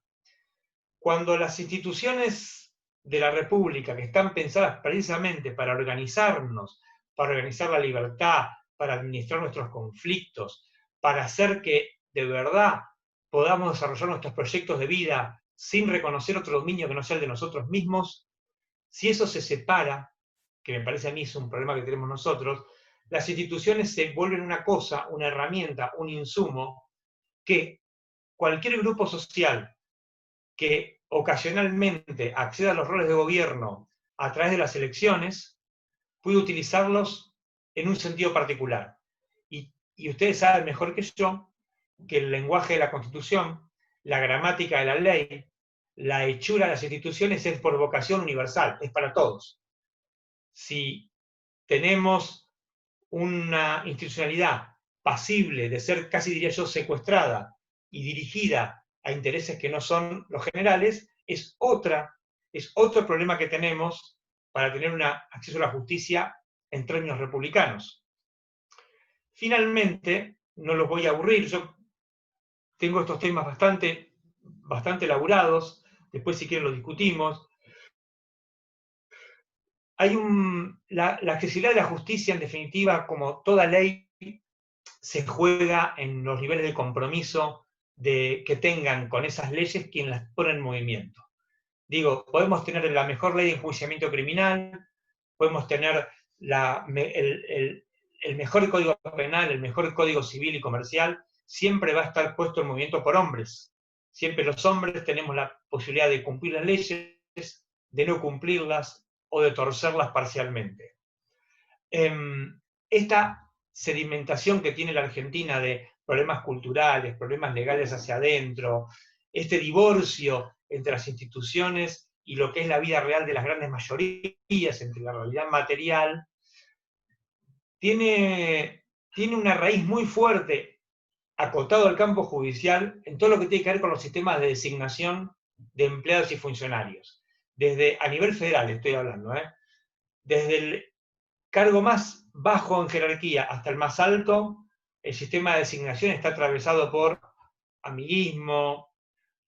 Cuando las instituciones de la República, que están pensadas precisamente para organizarnos, para organizar la libertad, para administrar nuestros conflictos, para hacer que de verdad podamos desarrollar nuestros proyectos de vida sin reconocer otro dominio que no sea el de nosotros mismos, si eso se separa, que me parece a mí es un problema que tenemos nosotros, las instituciones se vuelven una cosa, una herramienta, un insumo, que cualquier grupo social que ocasionalmente acceda a los roles de gobierno a través de las elecciones, puede utilizarlos en un sentido particular. Y ustedes saben mejor que yo que el lenguaje de la Constitución, la gramática de la ley, la hechura de las instituciones es por vocación universal, es para todos. Si tenemos una institucionalidad pasible de ser, casi diría yo, secuestrada y dirigida a intereses que no son los generales, es otro problema que tenemos para tener un acceso a la justicia en términos republicanos. Finalmente, no los voy a aburrir, yo tengo estos temas bastante elaborados, después si quieren los discutimos. Hay la accesibilidad de la justicia, en definitiva, como toda ley, se juega en los niveles de compromiso que tengan con esas leyes quienes las ponen en movimiento. Digo, podemos tener la mejor ley de enjuiciamiento criminal, podemos tener el mejor código penal, el mejor código civil y comercial, siempre va a estar puesto en movimiento por hombres. Siempre los hombres tenemos la posibilidad de cumplir las leyes, de no cumplirlas o de torcerlas parcialmente. Esta sedimentación que tiene la Argentina de problemas culturales, problemas legales hacia adentro, este divorcio entre las instituciones y lo que es la vida real de las grandes mayorías, entre la realidad material, tiene una raíz muy fuerte, acotado al campo judicial, en todo lo que tiene que ver con los sistemas de designación de empleados y funcionarios. Desde, a nivel federal estoy hablando, desde el cargo más bajo en jerarquía hasta el más alto, el sistema de designación está atravesado por amiguismo,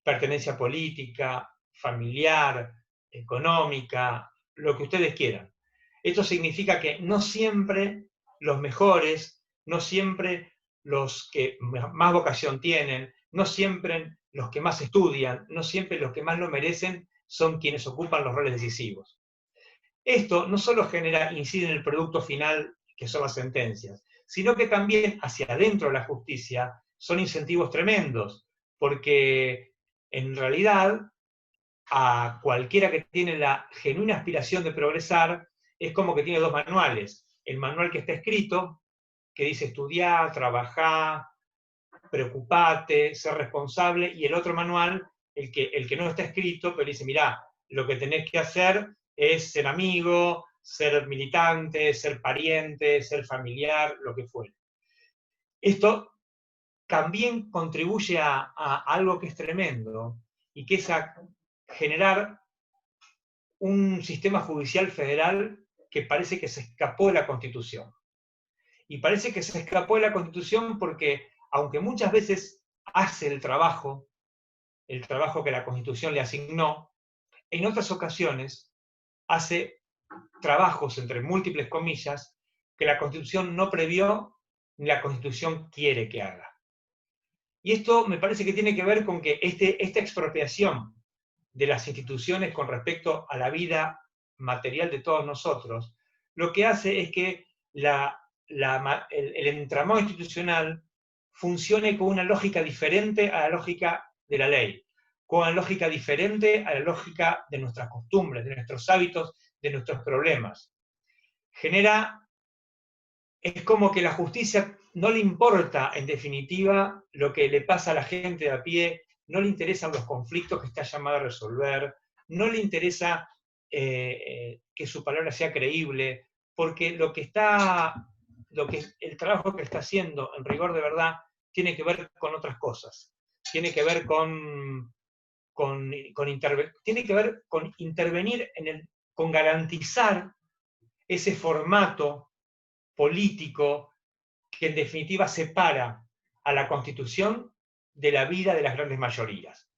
pertenencia política, familiar, económica, lo que ustedes quieran. Esto significa que no siempre los mejores, no siempre los que más vocación tienen, no siempre los que más estudian, no siempre los que más lo merecen son quienes ocupan los roles decisivos. Esto no solo incide en el producto final, que son las sentencias, sino que también hacia adentro de la justicia son incentivos tremendos, porque en realidad a cualquiera que tiene la genuina aspiración de progresar, es como que tiene dos manuales. El manual que está escrito, que dice estudiar, trabajar, preocupate, ser responsable, y el otro manual, el que no está escrito, pero dice, mirá, lo que tenés que hacer es ser amigo, ser militante, ser pariente, ser familiar, lo que fuere. Esto también contribuye a algo que es tremendo, y que es a generar un sistema judicial federal que parece que se escapó de la Constitución. Y parece que se escapó de la Constitución porque, aunque muchas veces hace el trabajo que la Constitución le asignó, en otras ocasiones hace trabajos, entre múltiples comillas, que la Constitución no previó ni la Constitución quiere que haga. Y esto me parece que tiene que ver con que esta expropiación de las instituciones con respecto a la vida material de todos nosotros, lo que hace es que el entramado institucional funcione con una lógica diferente a la lógica de la ley, con una lógica diferente a la lógica de nuestras costumbres, de nuestros hábitos, de nuestros problemas. Es como que la justicia no le importa, en definitiva, lo que le pasa a la gente de a pie, no le interesan los conflictos que está llamada a resolver, no le interesa que su palabra sea creíble, porque el trabajo que está haciendo, en rigor de verdad, tiene que ver con otras cosas. Tiene que ver tiene que ver con intervenir con garantizar ese formato político que en definitiva separa a la Constitución de la vida de las grandes mayorías.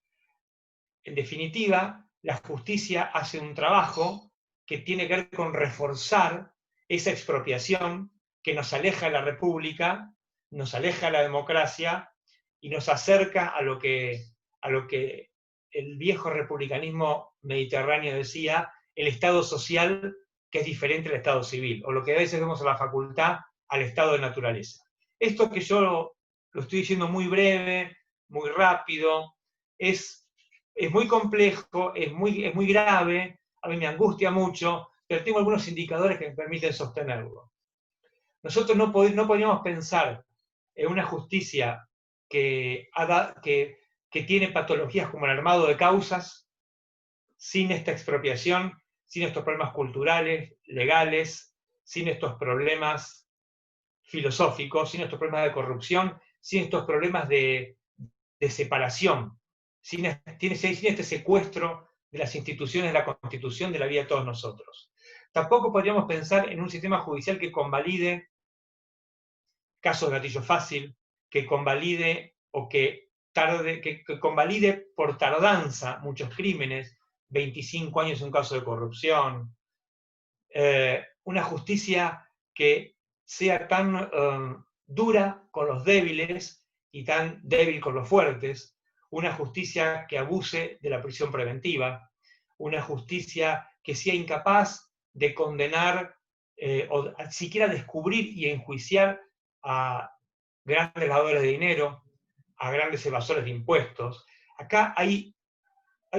En definitiva, la justicia hace un trabajo que tiene que ver con reforzar esa expropiación que nos aleja de la república, nos aleja de la democracia y nos acerca a lo que el viejo republicanismo mediterráneo decía, el Estado social que es diferente al Estado civil, o lo que a veces vemos en la facultad, al Estado de naturaleza. Esto que yo lo estoy diciendo muy breve, muy rápido, es muy complejo, es muy grave, a mí me angustia mucho, pero tengo algunos indicadores que me permiten sostenerlo. Nosotros no podríamos pensar en una justicia que tiene patologías como el armado de causas, sin esta expropiación, sin estos problemas culturales, legales, sin estos problemas filosóficos, sin estos problemas de corrupción, sin estos problemas de separación, sin este secuestro de las instituciones de la Constitución de la vida de todos nosotros. Tampoco podríamos pensar en un sistema judicial que convalide casos de gatillo fácil, que convalide o que convalide por tardanza muchos crímenes, 25 años en un caso de corrupción, una justicia que sea tan dura con los débiles y tan débil con los fuertes, una justicia que abuse de la prisión preventiva, una justicia que sea incapaz de condenar o siquiera descubrir y enjuiciar a grandes lavadores de dinero, a grandes evasores de impuestos. Acá hay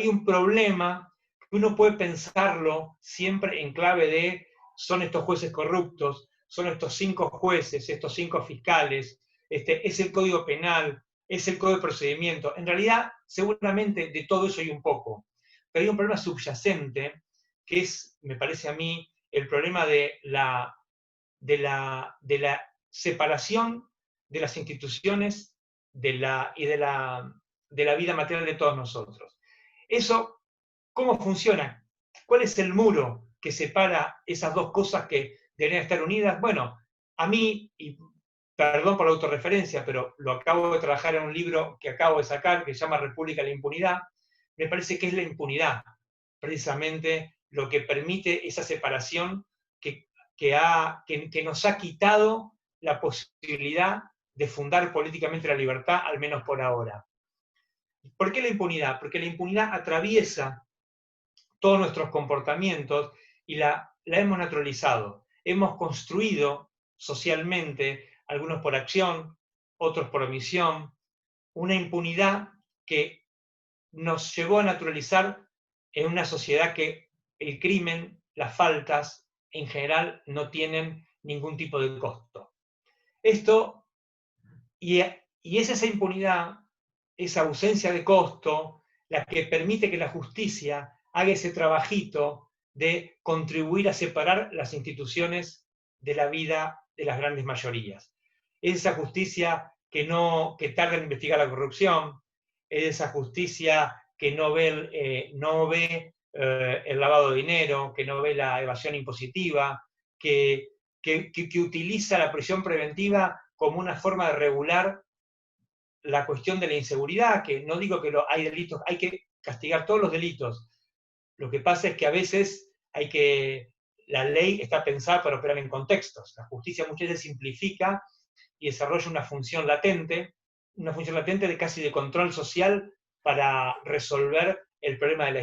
un problema que uno puede pensarlo siempre en clave de son estos jueces corruptos, son estos 5 jueces, estos 5 fiscales, es el Código Penal, es el Código de Procedimiento. En realidad, seguramente de todo eso hay un poco, pero hay un problema subyacente que es, me parece a mí, el problema de la separación de las instituciones y de la vida material de todos nosotros. Eso, ¿cómo funciona? ¿Cuál es el muro que separa esas dos cosas que deberían estar unidas? Bueno, a mí, y perdón por la autorreferencia, pero lo acabo de trabajar en un libro que acabo de sacar, que se llama República de la Impunidad, me parece que es la impunidad, precisamente lo que permite esa separación que nos ha quitado la posibilidad de fundar políticamente la libertad, al menos por ahora. ¿Por qué la impunidad? Porque la impunidad atraviesa todos nuestros comportamientos y la hemos naturalizado. Hemos construido socialmente, algunos por acción, otros por omisión, una impunidad que nos llevó a naturalizar en una sociedad que el crimen, las faltas, en general no tienen ningún tipo de costo. Esto, y es esa impunidad, esa ausencia de costo, la que permite que la justicia haga ese trabajito de contribuir a separar las instituciones de la vida de las grandes mayorías. Es esa justicia que tarda en investigar la corrupción, es esa justicia que no ve el lavado de dinero, que no ve la evasión impositiva, que utiliza la prisión preventiva como una forma de regular la cuestión de la inseguridad, que no digo que hay delitos, hay que castigar todos los delitos. Lo que pasa es que a veces la ley está pensada para operar en contextos. La justicia muchas veces simplifica y desarrolla una función latente de casi de control social para resolver el problema de la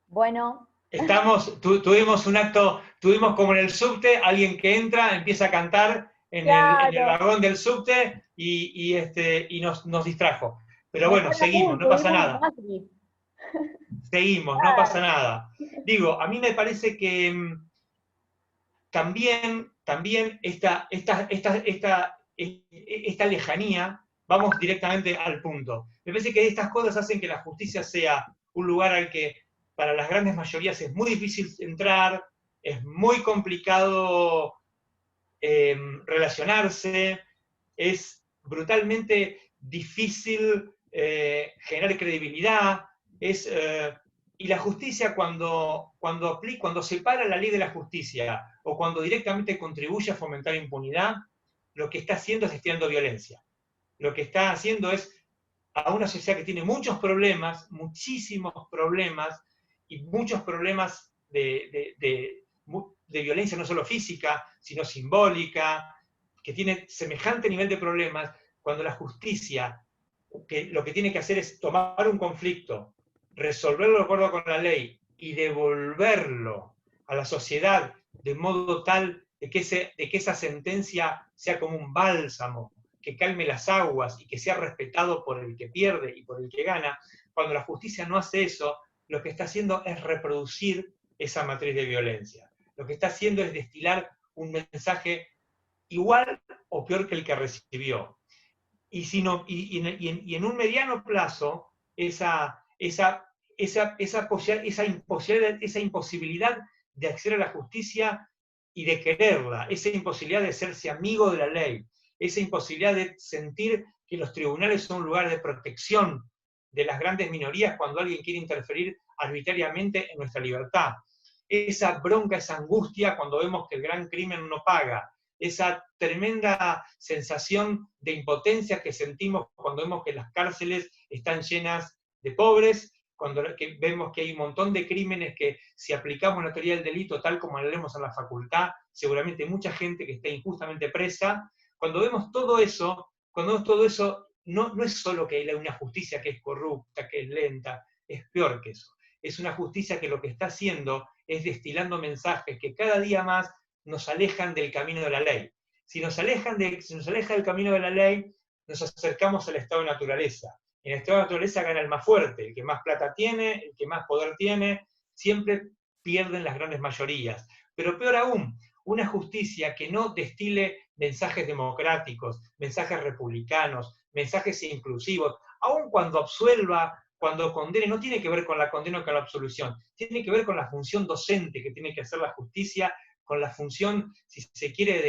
Bueno. Tuvimos un acto, tuvimos como en el subte, alguien que entra, empieza a cantar en el Claro. vagón del subte y nos distrajo. Pero bueno, Mejor seguimos, aún, no pasa tuvimos nada. Macri. Seguimos, no pasa Claro. nada. Digo, a mí me parece que también esta lejanía, vamos directamente al punto. Me parece que estas cosas hacen que la justicia sea un lugar al que para las grandes mayorías es muy difícil entrar, es muy complicado relacionarse, es brutalmente difícil generar credibilidad, y la justicia cuando separa la ley de la justicia o cuando directamente contribuye a fomentar impunidad, lo que está haciendo es destilando violencia. Lo que está haciendo es a una sociedad que tiene muchos problemas, muchísimos problemas, y muchos problemas de violencia no solo física, sino simbólica, que tiene semejante nivel de problemas, cuando la justicia lo que tiene que hacer es tomar un conflicto, resolverlo de acuerdo con la ley y devolverlo a la sociedad de modo tal de que esa sentencia sea como un bálsamo, que calme las aguas y que sea respetado por el que pierde y por el que gana. Cuando la justicia no hace eso, lo que está haciendo es reproducir esa matriz de violencia. Lo que está haciendo es destilar un mensaje igual o peor que el que recibió. Y en un mediano plazo, esa imposibilidad de acceder a la justicia y de quererla, esa imposibilidad de hacerse amigo de la ley, esa imposibilidad de sentir que los tribunales son un lugar de protección de las grandes minorías cuando alguien quiere interferir arbitrariamente en nuestra libertad, esa bronca, esa angustia cuando vemos que el gran crimen no paga, esa tremenda sensación de impotencia que sentimos cuando vemos que las cárceles están llenas de pobres, cuando vemos que hay un montón de crímenes que si aplicamos la teoría del delito tal como la leemos en la facultad, seguramente hay mucha gente que está injustamente presa. Cuando vemos todo eso, no es solo que hay una justicia que es corrupta, que es lenta, es peor que eso. Es una justicia que lo que está haciendo es destilando mensajes que cada día más nos alejan del camino de la ley. Si nos aleja del camino de la ley, nos acercamos al estado de naturaleza. En el estado de naturaleza gana el más fuerte, el que más plata tiene, el que más poder tiene, siempre pierden las grandes mayorías. Pero peor aún, una justicia que no destile mensajes democráticos, mensajes republicanos, mensajes inclusivos, aun cuando absuelva, cuando condene, no tiene que ver con la condena o con la absolución, tiene que ver con la función docente que tiene que hacer la justicia, con la función, si se quiere,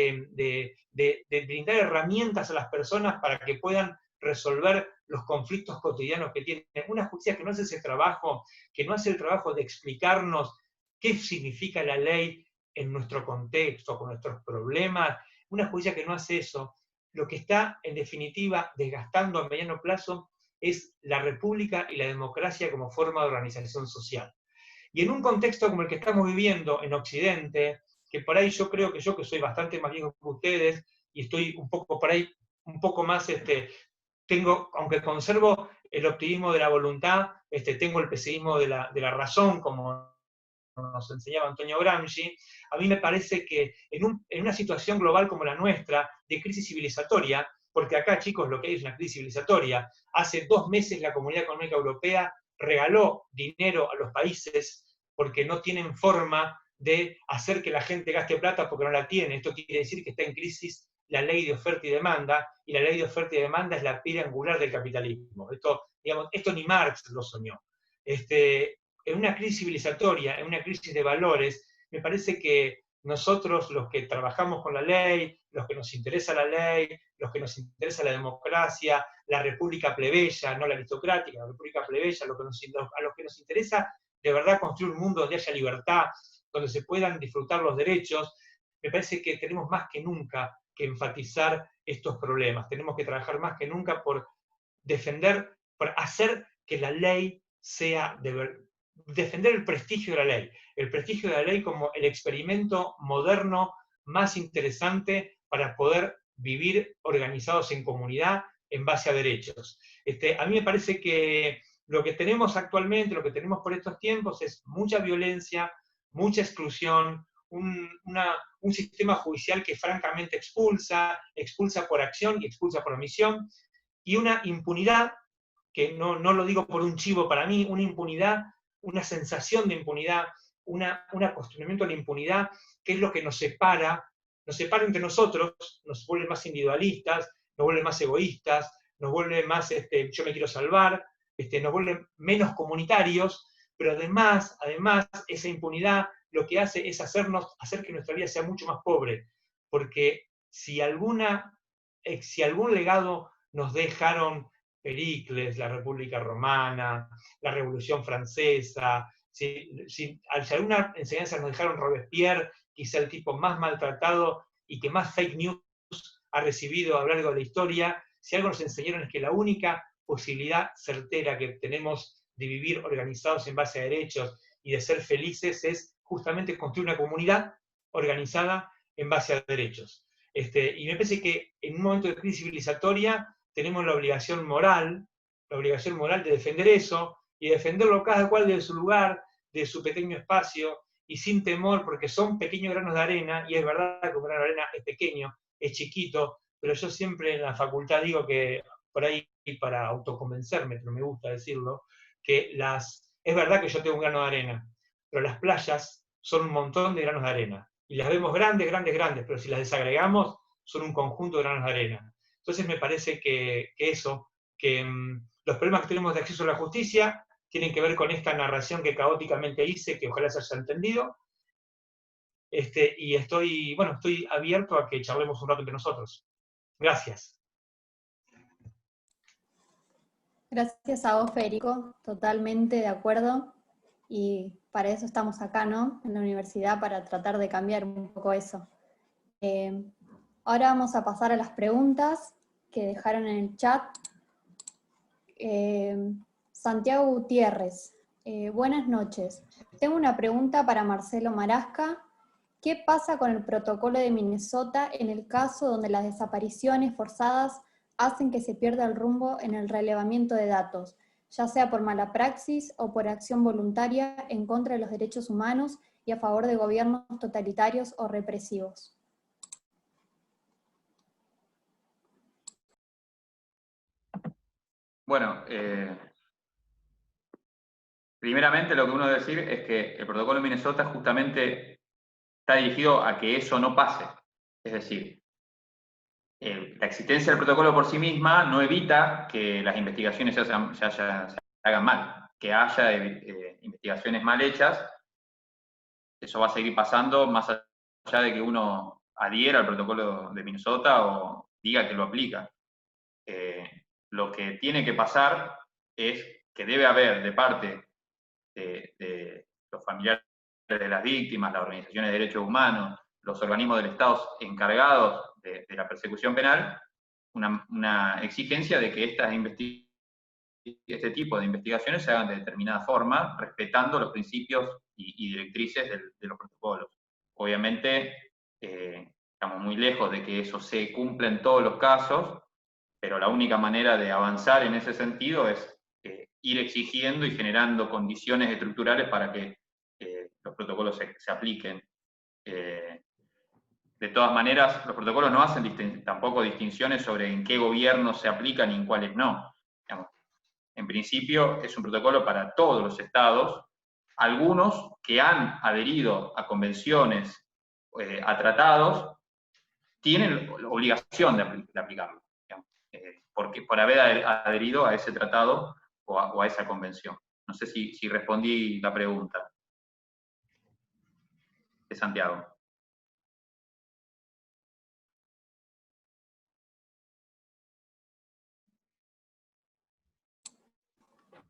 de brindar herramientas a las personas para que puedan resolver los conflictos cotidianos que tienen. Una justicia que no hace ese trabajo, que no hace el trabajo de explicarnos qué significa la ley en nuestro contexto, con nuestros problemas, una justicia que no hace eso, lo que está, en definitiva, desgastando a mediano plazo es la república y la democracia como forma de organización social. Y en un contexto como el que estamos viviendo en Occidente, que por ahí yo creo que yo, que soy bastante más viejo que ustedes, y estoy un poco por ahí, un poco más, aunque conservo el optimismo de la voluntad, tengo el pesimismo de la razón, como nos enseñaba Antonio Gramsci. A mí me parece que en una situación global como la nuestra, de crisis civilizatoria, porque acá, chicos, lo que hay es una crisis civilizatoria. Hace 2 meses la Comunidad Económica Europea regaló dinero a los países porque no tienen forma de hacer que la gente gaste plata porque no la tiene. Esto quiere decir que está en crisis la ley de oferta y demanda, y la ley de oferta y demanda es la piedra angular del capitalismo. Esto ni Marx lo soñó. En una crisis civilizatoria, en una crisis de valores, me parece que nosotros, los que trabajamos con la ley, los que nos interesa la ley, los que nos interesa la democracia, la república plebeya, no la aristocrática, la república plebeya, a los que nos interesa de verdad construir un mundo donde haya libertad, donde se puedan disfrutar los derechos, me parece que tenemos más que nunca que enfatizar estos problemas. Tenemos que trabajar más que nunca por defender, por hacer que la ley sea defender el prestigio de la ley como el experimento moderno más interesante para poder vivir organizados en comunidad en base a derechos. A mí me parece que lo que tenemos actualmente, lo que tenemos por estos tiempos es mucha violencia, mucha exclusión, un sistema judicial que francamente expulsa por acción y expulsa por omisión, y una impunidad, que no lo digo por un chivo para mí, una impunidad, una sensación de impunidad, un acostumbramiento a la impunidad, que es lo que nos separa entre nosotros, nos vuelve más individualistas, nos vuelve más egoístas, nos vuelve más yo me quiero salvar, nos vuelve menos comunitarios, pero además esa impunidad lo que hace es hacer que nuestra vida sea mucho más pobre, porque si algún legado nos dejaron Pericles, la República Romana, la Revolución Francesa, si alguna enseñanza nos dejaron Robespierre, quizá el tipo más maltratado y que más fake news ha recibido a lo largo de la historia, si algo nos enseñaron es que la única posibilidad certera que tenemos de vivir organizados en base a derechos y de ser felices es justamente construir una comunidad organizada en base a derechos. Y me parece que en un momento de crisis civilizatoria tenemos la obligación moral de defender eso, y defenderlo cada cual de su lugar, de su pequeño espacio, y sin temor, porque son pequeños granos de arena, y es verdad que un grano de arena es pequeño, es chiquito, pero yo siempre en la facultad digo que, por ahí para autoconvencerme, pero me gusta decirlo, que es verdad que yo tengo un grano de arena, pero las playas son un montón de granos de arena, y las vemos grandes, grandes, grandes, pero si las desagregamos, son un conjunto de granos de arena. Entonces me parece que los problemas que tenemos de acceso a la justicia tienen que ver con esta narración que caóticamente hice, que ojalá se haya entendido, y estoy abierto a que charlemos un rato entre nosotros. Gracias. Gracias a vos, Federico, totalmente de acuerdo, y para eso estamos acá, ¿no? En la universidad, para tratar de cambiar un poco eso. Ahora vamos a pasar a las preguntas que dejaron en el chat. Santiago Gutiérrez, buenas noches. Tengo una pregunta para Marcelo Marasca. ¿Qué pasa con el protocolo de Minnesota en el caso donde las desapariciones forzadas hacen que se pierda el rumbo en el relevamiento de datos, ya sea por mala praxis o por acción voluntaria en contra de los derechos humanos y a favor de gobiernos totalitarios o represivos? Bueno, primeramente lo que uno debe decir es que el protocolo de Minnesota justamente está dirigido a que eso no pase. Es decir, la existencia del protocolo por sí misma no evita que las investigaciones se hagan mal, que haya investigaciones mal hechas. Eso va a seguir pasando más allá de que uno adhiera al protocolo de Minnesota o diga que lo aplica. Lo que tiene que pasar es que debe haber de parte de los familiares de las víctimas, las organizaciones de derechos humanos, los organismos del Estado encargados de la persecución penal, una exigencia de que este tipo de investigaciones se hagan de determinada forma, respetando los principios y directrices de los protocolos. Obviamente, estamos muy lejos de que eso se cumpla en todos los casos, pero la única manera de avanzar en ese sentido es ir exigiendo y generando condiciones estructurales para que los protocolos se apliquen. De todas maneras, los protocolos no hacen tampoco distinciones sobre en qué gobiernos se aplican y en cuáles no. Digamos, en principio es un protocolo para todos los estados, algunos que han adherido a convenciones, a tratados, tienen la obligación de aplicarlo, por haber adherido a ese tratado o a esa convención. No sé si respondí la pregunta de Santiago.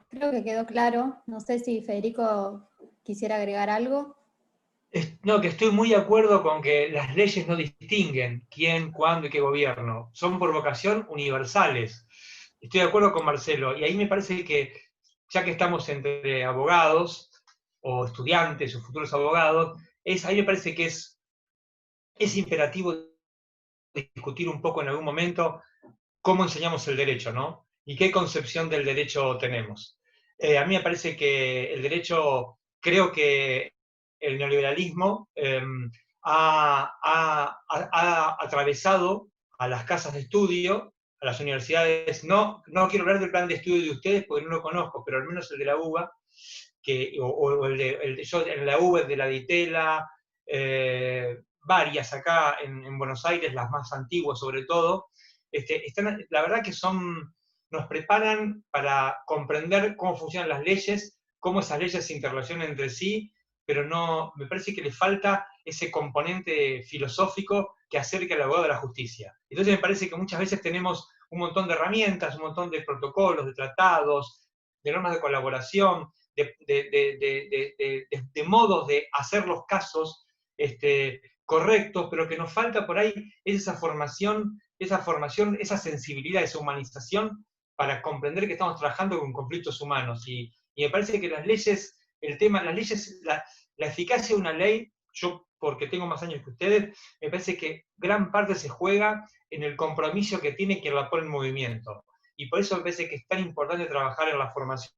Creo que quedó claro. No sé si Federico quisiera agregar algo. No, que estoy muy de acuerdo con que las leyes no distinguen quién, cuándo y qué gobierno. Son por vocación universales. Estoy de acuerdo con Marcelo. Y ahí me parece que, ya que estamos entre abogados, o estudiantes, o futuros abogados, ahí me parece que es imperativo discutir un poco en algún momento cómo enseñamos el derecho, ¿no? Y qué concepción del derecho tenemos. A mí me parece que el derecho, creo que el neoliberalismo ha atravesado a las casas de estudio, a las universidades. No quiero hablar del plan de estudio de ustedes porque no lo conozco, pero al menos el de la UBA, o en la UBA, el de la Ditela, varias acá en Buenos Aires, las más antiguas sobre todo, la verdad que nos preparan para comprender cómo funcionan las leyes, cómo esas leyes se interrelacionan entre sí, pero me parece que le falta ese componente filosófico que acerque al abogado de la justicia. Entonces me parece que muchas veces tenemos un montón de herramientas, un montón de protocolos, de tratados, de normas de colaboración, de modos de hacer los casos correctos, pero que nos falta por ahí esa formación, esa sensibilidad, esa humanización para comprender que estamos trabajando con conflictos humanos. Y me parece que las leyes, la eficacia de una ley, yo porque tengo más años que ustedes, me parece que gran parte se juega en el compromiso que tiene quien la pone en movimiento. Y por eso me parece que es tan importante trabajar en la formación,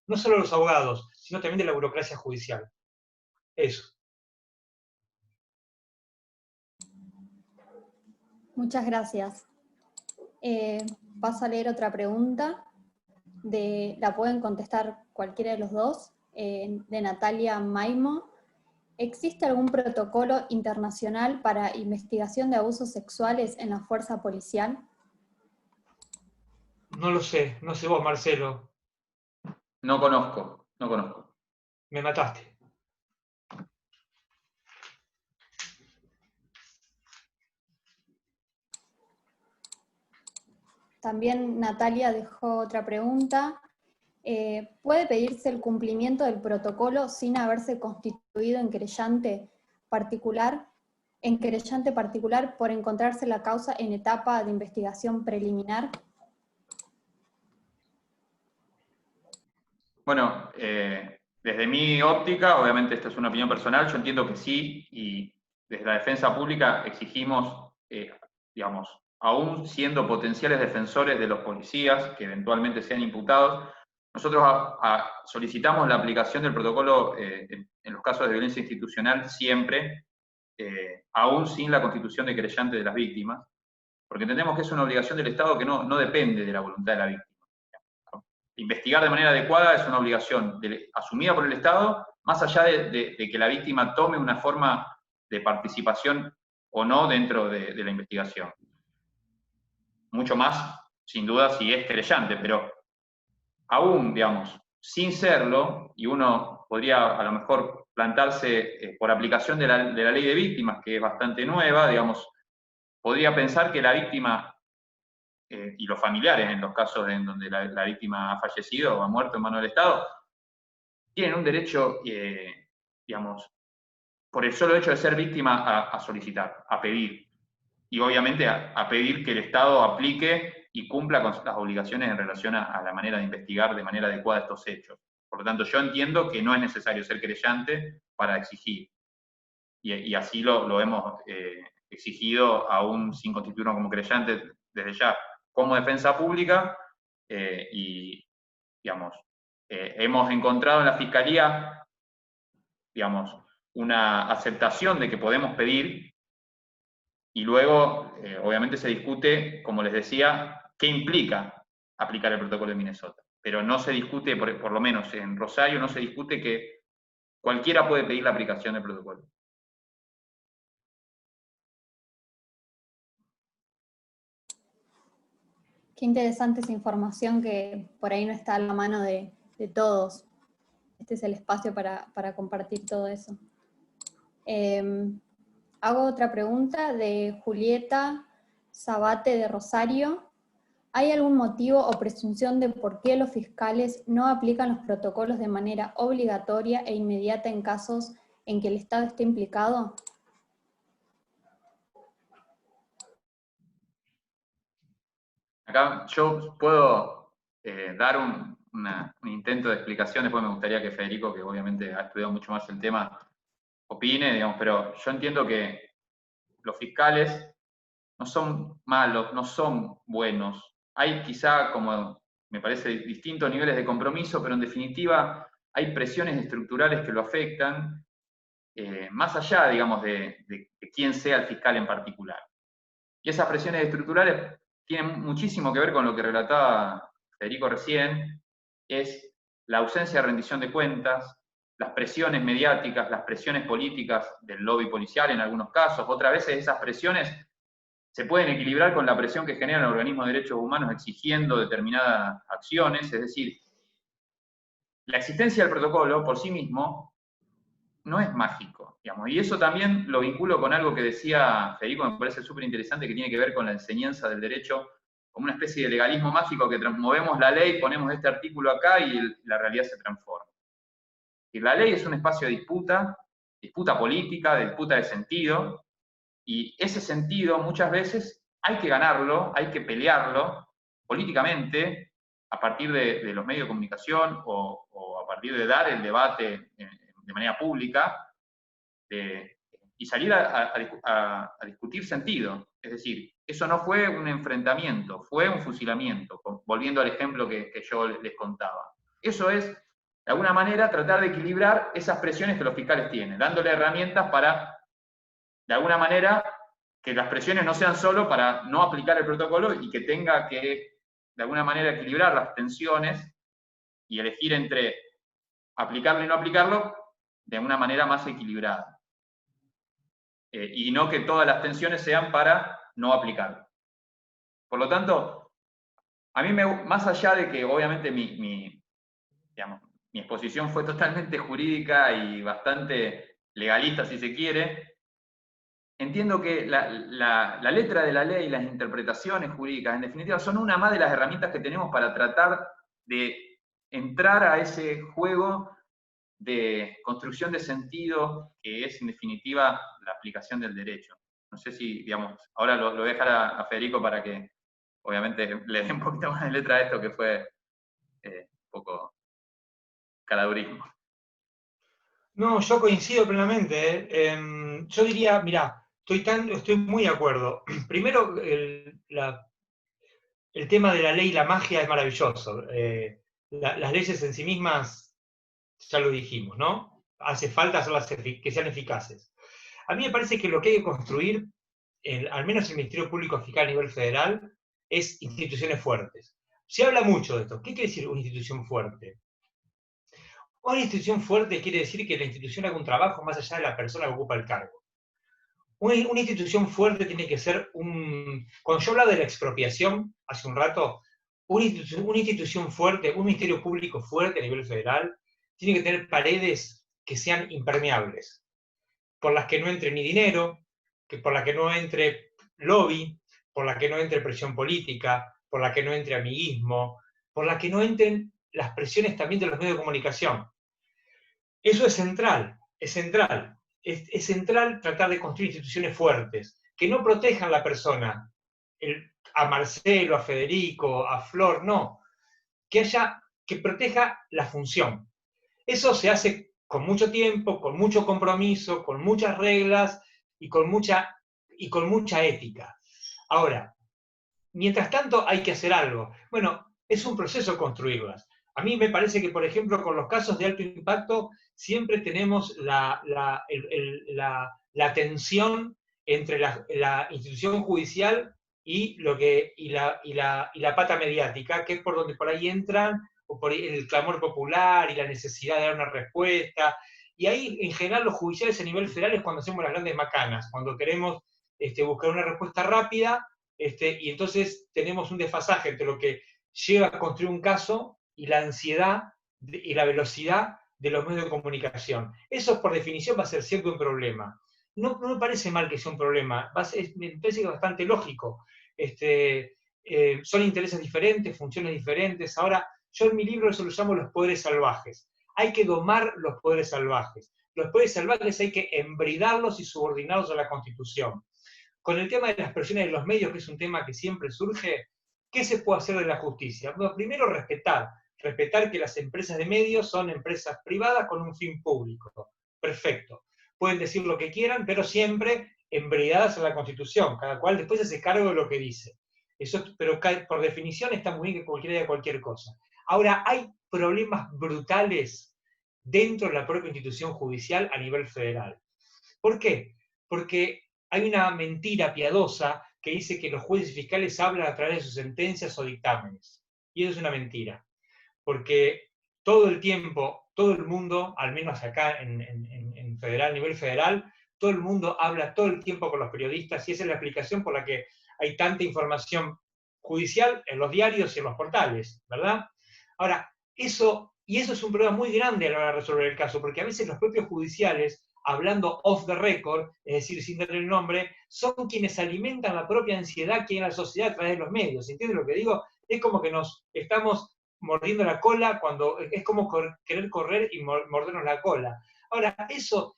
no solo de los abogados, sino también de la burocracia judicial. Eso. Muchas gracias. Paso a leer otra pregunta. La pueden contestar cualquiera de los dos, de Natalia Maimo. ¿Existe algún protocolo internacional para investigación de abusos sexuales en la fuerza policial? No lo sé, no sé vos, Marcelo. No conozco. Me mataste. También Natalia dejó otra pregunta. ¿Puede pedirse el cumplimiento del protocolo sin haberse constituido en querellante particular por encontrarse la causa en etapa de investigación preliminar? Bueno, desde mi óptica, obviamente esta es una opinión personal, yo entiendo que sí, y desde la defensa pública exigimos, digamos, aún siendo potenciales defensores de los policías que eventualmente sean imputados, nosotros solicitamos la aplicación del protocolo en los casos de violencia institucional siempre, aún sin la constitución de querellante de las víctimas, porque entendemos que es una obligación del Estado que no depende de la voluntad de la víctima. Investigar de manera adecuada es una obligación asumida por el Estado, más allá de que la víctima tome una forma de participación o no dentro de la investigación. Mucho más, sin duda, si es querellante, pero aún, digamos, sin serlo, y uno podría a lo mejor plantarse por aplicación de la ley de víctimas, que es bastante nueva, digamos, podría pensar que la víctima y los familiares, en los casos en donde la víctima ha fallecido o ha muerto en manos del Estado, tienen un derecho, digamos, por el solo hecho de ser víctima a solicitar, a pedir. Y obviamente a pedir que el Estado aplique y cumpla con las obligaciones en relación a la manera de investigar de manera adecuada estos hechos. Por lo tanto, yo entiendo que no es necesario ser querellante para exigir. Y así lo hemos exigido, aún sin constituirnos como querellante, desde ya como defensa pública, y, digamos, hemos encontrado en la Fiscalía, digamos, una aceptación de que podemos pedir, y luego, obviamente, se discute, como les decía, qué implica aplicar el protocolo de Minnesota. Pero no se discute, por lo menos en Rosario, no se discute que cualquiera puede pedir la aplicación del protocolo. Qué interesante esa información que por ahí no está a la mano de todos. Este es el espacio para compartir todo eso. Hago otra pregunta de Julieta Zabate de Rosario. ¿Hay algún motivo o presunción de por qué los fiscales no aplican los protocolos de manera obligatoria e inmediata en casos en que el Estado esté implicado? Acá yo puedo dar un intento de explicación, después me gustaría que Federico, que obviamente ha estudiado mucho más el tema, opine, digamos, pero yo entiendo que los fiscales no son malos, no son buenos. Hay quizá, como me parece, distintos niveles de compromiso, pero en definitiva hay presiones estructurales que lo afectan, más allá, digamos, de quién sea el fiscal en particular. Y esas presiones estructurales tienen muchísimo que ver con lo que relataba Federico recién, es la ausencia de rendición de cuentas, las presiones mediáticas, las presiones políticas del lobby policial en algunos casos. Otras veces esas presiones se pueden equilibrar con la presión que generan organismos de derechos humanos exigiendo determinadas acciones. Es decir, la existencia del protocolo por sí mismo no es mágico, digamos. Y eso también lo vinculo con algo que decía Federico, me parece súper interesante, que tiene que ver con la enseñanza del derecho como una especie de legalismo mágico que movemos la ley, ponemos este artículo acá y la realidad se transforma. Y la ley es un espacio de disputa política, de disputa de sentido, y ese sentido muchas veces hay que ganarlo, hay que pelearlo políticamente a partir de los medios de comunicación o a partir de dar el debate de manera pública y salir a discutir sentido. Es decir, eso no fue un enfrentamiento, fue un fusilamiento, volviendo al ejemplo que yo les contaba. Eso es, de alguna manera, tratar de equilibrar esas presiones que los fiscales tienen, dándole herramientas para, de alguna manera, que las presiones no sean solo para no aplicar el protocolo y que tenga que, de alguna manera, equilibrar las tensiones y elegir entre aplicarlo y no aplicarlo de una manera más equilibrada. Y no que todas las tensiones sean para no aplicarlo. Por lo tanto, a mí, más allá de que obviamente mi exposición fue totalmente jurídica y bastante legalista, si se quiere, entiendo que la letra de la ley, las interpretaciones jurídicas, en definitiva, son una más de las herramientas que tenemos para tratar de entrar a ese juego de construcción de sentido que es, en definitiva, la aplicación del derecho. No sé si, digamos, ahora lo voy a dejar a Federico para que, obviamente, le dé un poquito más de letra a esto, que fue un poco caladurismo. No, yo coincido plenamente. Yo diría, mira, estoy muy de acuerdo. Primero, el tema de la ley y la magia es maravilloso. Las leyes en sí mismas, ya lo dijimos, ¿no? Hace falta hacerlas que sean eficaces. A mí me parece que lo que hay que construir, al menos el Ministerio Público Fiscal a nivel federal, es instituciones fuertes. Se habla mucho de esto. ¿Qué quiere decir una institución fuerte? Una institución fuerte quiere decir que la institución haga un trabajo más allá de la persona que ocupa el cargo. Una institución fuerte tiene que ser Cuando yo hablaba de la expropiación hace un rato, una institución fuerte, un ministerio público fuerte a nivel federal, tiene que tener paredes que sean impermeables, por las que no entre ni dinero, por las que no entre lobby, por las que no entre presión política, por las que no entre amiguismo, por las que no entren las presiones también de los medios de comunicación. Eso es central, es central. Es central tratar de construir instituciones fuertes, que no protejan a la persona, a Marcelo, a Federico, a Flor, no. Que proteja la función. Eso se hace con mucho tiempo, con mucho compromiso, con muchas reglas y con mucha ética. Ahora, mientras tanto hay que hacer algo. Bueno, es un proceso construirlas. A mí me parece que, por ejemplo, con los casos de alto impacto, siempre tenemos la tensión entre la institución judicial y la pata mediática, que es por donde por ahí entran, o por ahí el clamor popular y la necesidad de dar una respuesta. Y ahí, en general, los judiciales a nivel federal es cuando hacemos las grandes macanas, cuando queremos buscar una respuesta rápida, y entonces tenemos un desfasaje entre lo que lleva a construir un caso y la ansiedad y la velocidad de los medios de comunicación. Eso, por definición, va a ser siempre un problema. No me parece mal que sea un problema, me parece que es bastante lógico. Son intereses diferentes, funciones diferentes. Ahora, yo en mi libro eso lo llamo los poderes salvajes. Hay que domar los poderes salvajes. Los poderes salvajes hay que embridarlos y subordinarlos a la Constitución. Con el tema de las presiones de los medios, que es un tema que siempre surge, ¿qué se puede hacer de la justicia? Bueno, primero respetar que las empresas de medios son empresas privadas con un fin público. Perfecto. Pueden decir lo que quieran, pero siempre embridadas a la Constitución. Cada cual después se hace cargo de lo que dice. Pero por definición está muy bien que cualquiera diga cualquier cosa. Ahora, hay problemas brutales dentro de la propia institución judicial a nivel federal. ¿Por qué? Porque hay una mentira piadosa que dice que los jueces y fiscales hablan a través de sus sentencias o dictámenes. Y eso es una mentira. Porque todo el tiempo, todo el mundo, al menos acá en federal, nivel federal, todo el mundo habla todo el tiempo con los periodistas y esa es la explicación por la que hay tanta información judicial en los diarios y en los portales, ¿verdad? Ahora, eso es un problema muy grande a la hora de resolver el caso, porque a veces los propios judiciales, hablando off the record, es decir, sin dar el nombre, son quienes alimentan la propia ansiedad que hay en la sociedad a través de los medios. ¿Entiendes lo que digo? Es como que nos estamos mordiendo la cola cuando es como querer correr y mordernos la cola. Ahora, eso,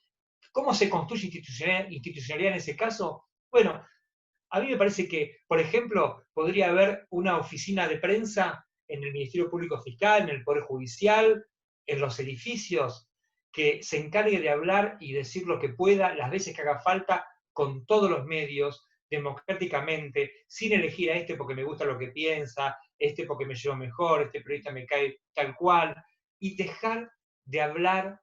¿cómo se construye institucionalidad en ese caso? Bueno, a mí me parece que, por ejemplo, podría haber una oficina de prensa en el Ministerio Público Fiscal, en el Poder Judicial, en los edificios, que se encargue de hablar y decir lo que pueda, las veces que haga falta, con todos los medios, democráticamente, sin elegir a este porque me gusta lo que piensa, este porque me llevo mejor, este periodista me cae tal cual, y dejar de hablar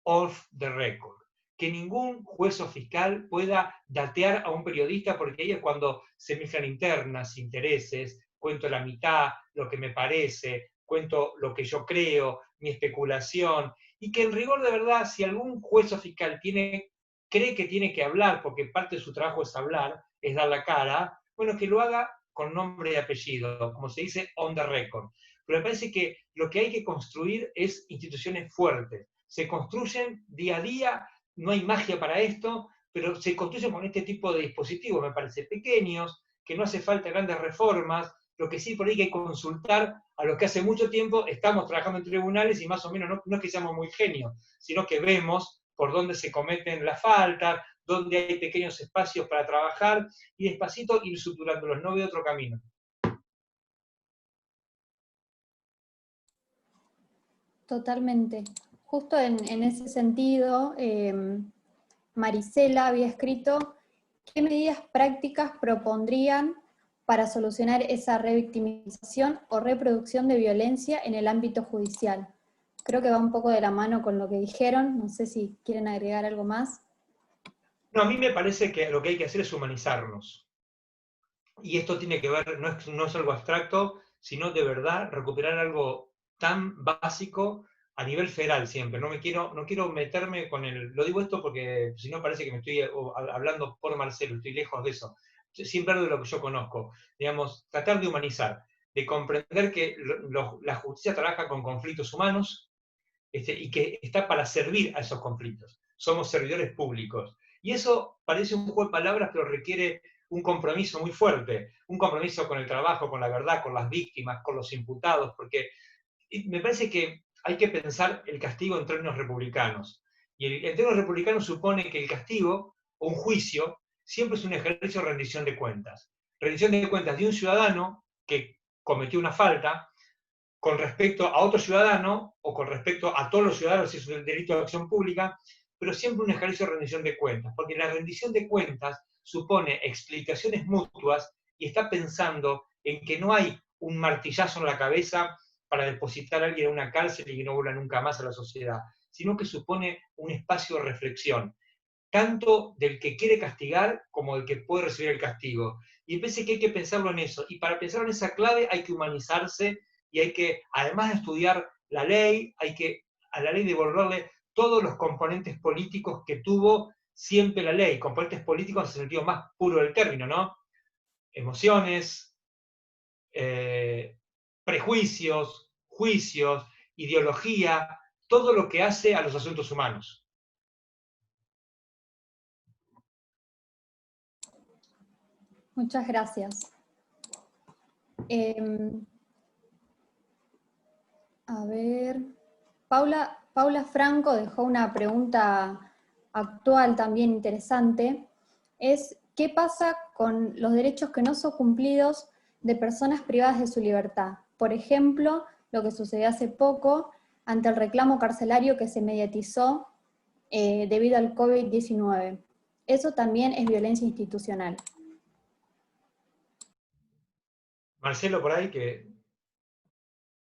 off the record. Que ningún juez o fiscal pueda datear a un periodista, porque ahí es cuando se mezclan internas, intereses, cuento la mitad, lo que me parece, cuento lo que yo creo, mi especulación, y que en rigor de verdad, si algún juez o fiscal cree que tiene que hablar, porque parte de su trabajo es hablar, es dar la cara, bueno, que lo haga con nombre y apellido, como se dice, on the record. Pero me parece que lo que hay que construir es instituciones fuertes. Se construyen día a día, no hay magia para esto, pero se construyen con este tipo de dispositivos, me parece, pequeños, que no hace falta grandes reformas, lo que sí por ahí hay que consultar a los que hace mucho tiempo estamos trabajando en tribunales y más o menos no es que seamos muy genios, sino que vemos por dónde se cometen las faltas, dónde hay pequeños espacios para trabajar y despacito ir suturándolos, no veo otro camino. Totalmente. Justo en ese sentido, Marisela había escrito, ¿qué medidas prácticas propondrían para solucionar esa revictimización o reproducción de violencia en el ámbito judicial? Creo que va un poco de la mano con lo que dijeron, no sé si quieren agregar algo más. No, a mí me parece que lo que hay que hacer es humanizarnos. Y esto tiene que ver, no es algo abstracto, sino de verdad recuperar algo tan básico a nivel federal siempre. No quiero meterme con lo digo esto porque si no parece que me estoy hablando por Marcelo, estoy lejos de eso. Siempre hablo de lo que yo conozco. Digamos, tratar de humanizar, de comprender que la justicia trabaja con conflictos humanos y que está para servir a esos conflictos. Somos servidores públicos. Y eso parece un juego de palabras, pero requiere un compromiso muy fuerte, un compromiso con el trabajo, con la verdad, con las víctimas, con los imputados, porque me parece que hay que pensar el castigo en términos republicanos. Y en términos republicanos supone que el castigo o un juicio siempre es un ejercicio de rendición de cuentas. Rendición de cuentas de un ciudadano que cometió una falta con respecto a otro ciudadano o con respecto a todos los ciudadanos si es un delito de acción pública, pero siempre un ejercicio de rendición de cuentas, porque la rendición de cuentas supone explicaciones mutuas y está pensando en que no hay un martillazo en la cabeza para depositar a alguien en una cárcel y que no vuelva nunca más a la sociedad, sino que supone un espacio de reflexión, tanto del que quiere castigar como del que puede recibir el castigo. Y pensé que hay que pensarlo en eso. Y para pensar en esa clave hay que humanizarse y hay que, además de estudiar la ley, hay que a la ley devolverle todos los componentes políticos que tuvo siempre la ley, componentes políticos en el sentido más puro del término, ¿no? Emociones, prejuicios, juicios, ideología, todo lo que hace a los asuntos humanos. Muchas gracias. A ver, Paula Franco dejó una pregunta actual también interesante, es ¿qué pasa con los derechos que no son cumplidos de personas privadas de su libertad? Por ejemplo, lo que sucedió hace poco ante el reclamo carcelario que se mediatizó debido al COVID-19. Eso también es violencia institucional. Marcelo, por ahí que...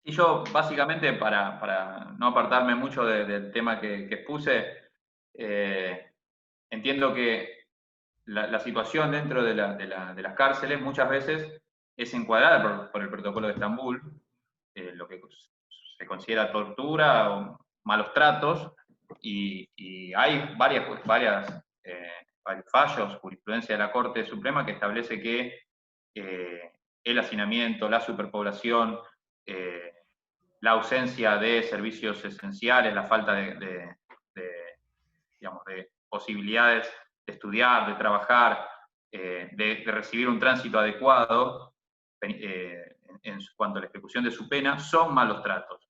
Y yo, básicamente, para no apartarme mucho del tema que expuse, entiendo que la situación dentro de las cárceles muchas veces es encuadrada por el protocolo de Estambul, lo que se considera tortura o malos tratos, y hay varios fallos, jurisprudencia de la Corte Suprema que establece que el hacinamiento, la superpoblación, la ausencia de servicios esenciales, la falta digamos, de posibilidades de estudiar, de trabajar, de recibir un tránsito adecuado en cuanto a la ejecución de su pena, son malos tratos.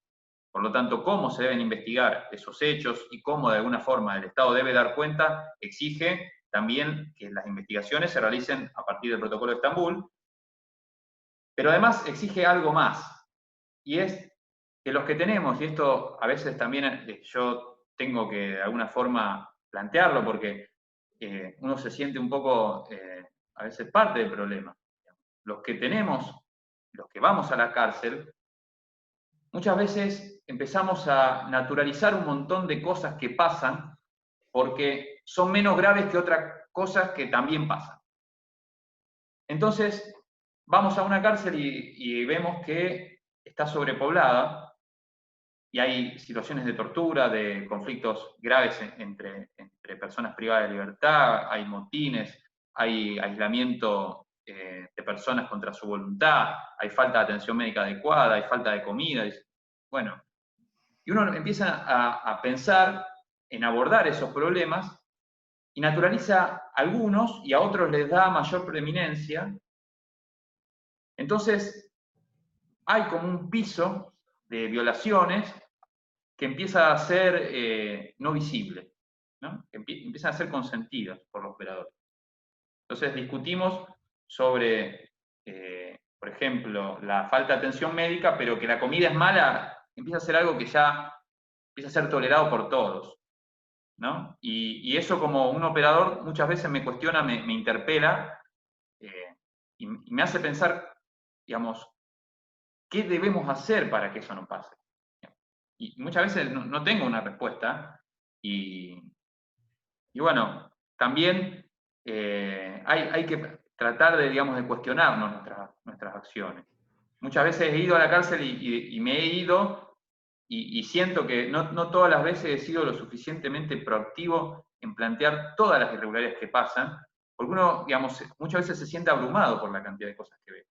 Por lo tanto, cómo se deben investigar esos hechos y cómo de alguna forma el Estado debe dar cuenta, exige también que las investigaciones se realicen a partir del protocolo de Estambul, pero además exige algo más, y es que los que tenemos, y esto a veces también yo tengo que de alguna forma plantearlo, porque uno se siente un poco, a veces, parte del problema. Los que tenemos, los que vamos a la cárcel, muchas veces empezamos a naturalizar un montón de cosas que pasan porque son menos graves que otras cosas que también pasan. Entonces, vamos a una cárcel y vemos que está sobrepoblada y hay situaciones de tortura, de conflictos graves entre personas privadas de libertad, hay motines, hay aislamiento de personas contra su voluntad, hay falta de atención médica adecuada, hay falta de comida. Bueno, y uno empieza a pensar en abordar esos problemas y naturaliza a algunos y a otros les da mayor preeminencia. Entonces, hay como un piso de violaciones que empieza a ser no visible, ¿no? Empiezan a ser consentidas por los operadores. Entonces discutimos sobre, por ejemplo, la falta de atención médica, pero que la comida es mala, empieza a ser algo que ya empieza a ser tolerado por todos, ¿no? Y eso, como un operador, muchas veces me cuestiona, me interpela, y me hace pensar, digamos, ¿qué debemos hacer para que eso no pase? Y muchas veces no tengo una respuesta, y bueno, también hay que tratar de, digamos, de cuestionarnos nuestras acciones. Muchas veces he ido a la cárcel y me he ido y siento que no todas las veces he sido lo suficientemente proactivo en plantear todas las irregularidades que pasan, porque uno, digamos, muchas veces se siente abrumado por la cantidad de cosas que ve.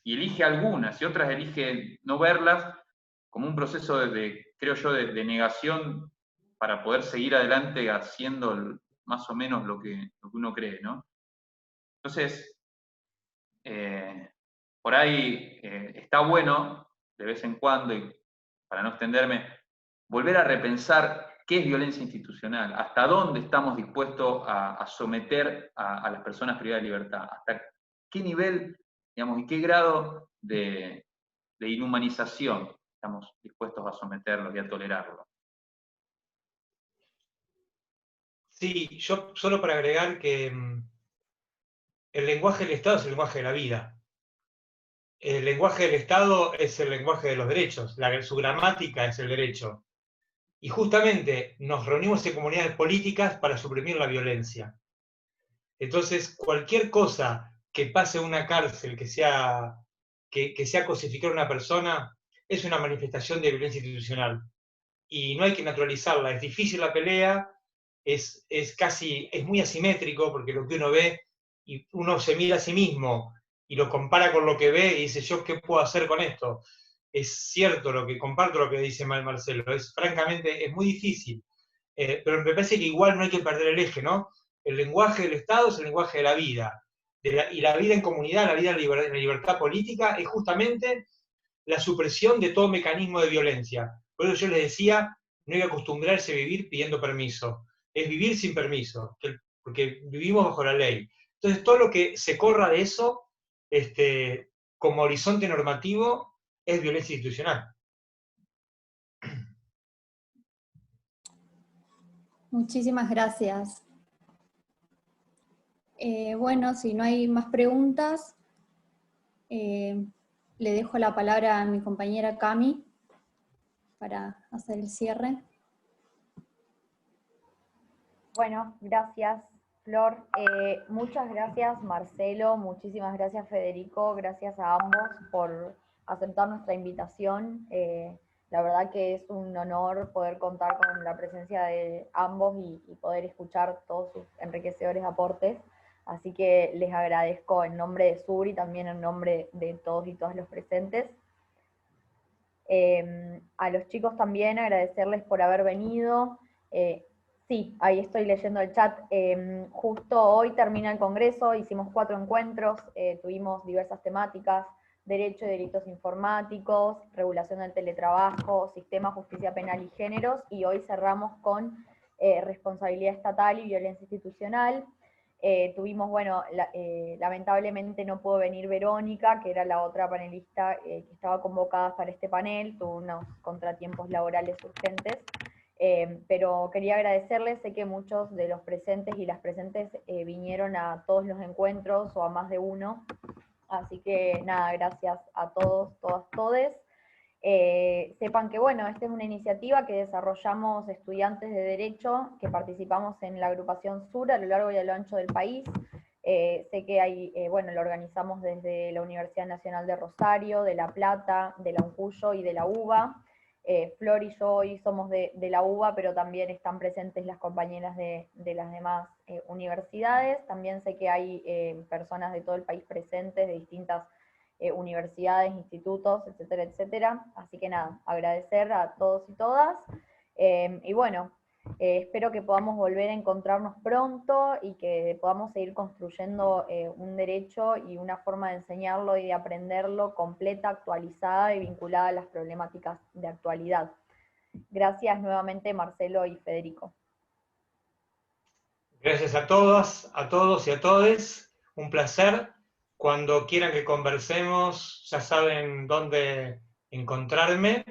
Y elige algunas, y otras elige no verlas, como un proceso creo yo, de negación para poder seguir adelante haciendo más o menos lo que uno cree, ¿no? Entonces, por ahí está bueno, de vez en cuando, y para no extenderme, volver a repensar qué es violencia institucional, hasta dónde estamos dispuestos a someter a las personas privadas de libertad, hasta qué nivel, digamos, y qué grado de inhumanización estamos dispuestos a someterlos y a tolerarlos. Sí, yo solo para agregar que el lenguaje del Estado es el lenguaje de la vida. El lenguaje del Estado es el lenguaje de los derechos, su gramática es el derecho. Y justamente nos reunimos en comunidades políticas para suprimir la violencia. Entonces, cualquier cosa que pase en una cárcel, que sea cosificar a una persona, es una manifestación de violencia institucional. Y no hay que naturalizarla. Es difícil la pelea, es muy asimétrico, porque lo que uno ve, y uno se mira a sí mismo y lo compara con lo que ve y dice, ¿yo qué puedo hacer con esto? Es cierto, comparto lo que dice Marcelo, francamente, es muy difícil. Pero me parece que igual no hay que perder el eje, ¿no? El lenguaje del Estado es el lenguaje de la vida. Y la vida en comunidad, la vida en la libertad política, es justamente la supresión de todo mecanismo de violencia. Por eso yo les decía, no hay que acostumbrarse a vivir pidiendo permiso. Es vivir sin permiso, porque vivimos bajo la ley. Entonces, todo lo que se corra de eso, como horizonte normativo, es violencia institucional. Muchísimas gracias. Bueno, si no hay más preguntas, le dejo la palabra a mi compañera Cami para hacer el cierre. Bueno, gracias, Flor. Muchas gracias, Marcelo. Muchísimas gracias, Federico. Gracias a ambos por aceptar nuestra invitación. La verdad que es un honor poder contar con la presencia de ambos y poder escuchar todos sus enriquecedores aportes. Así que les agradezco en nombre de Sur y también en nombre de todos y todas los presentes. A los chicos también agradecerles por haber venido. Sí, ahí estoy leyendo el chat. Justo hoy termina el congreso, hicimos 4 encuentros, tuvimos diversas temáticas: derecho y delitos informáticos, regulación del teletrabajo, sistema, justicia penal y géneros, y hoy cerramos con responsabilidad estatal y violencia institucional. Tuvimos, bueno, lamentablemente no pudo venir Verónica, que era la otra panelista que estaba convocada para este panel, tuvo unos contratiempos laborales urgentes. Pero quería agradecerles, sé que muchos de los presentes y las presentes vinieron a todos los encuentros o a más de uno, así que nada, gracias a todos, todas, todes. Sepan que bueno, esta es una iniciativa que desarrollamos estudiantes de Derecho que participamos en la agrupación Sur a lo largo y a lo ancho del país. Sé que hay, bueno, lo organizamos desde la Universidad Nacional de Rosario, de La Plata, de la UNCUYO y de la UBA. Flor y yo hoy somos de la UBA, pero también están presentes las compañeras de las demás universidades. También sé que hay personas de todo el país presentes, de distintas universidades, institutos, etcétera, etcétera. Así que nada, agradecer a todos y todas. Y bueno, espero que podamos volver a encontrarnos pronto y que podamos seguir construyendo un derecho y una forma de enseñarlo y de aprenderlo completa, actualizada y vinculada a las problemáticas de actualidad. Gracias nuevamente, Marcelo y Federico. Gracias a todas, a todos y a todes. Un placer. Cuando quieran que conversemos, ya saben dónde encontrarme.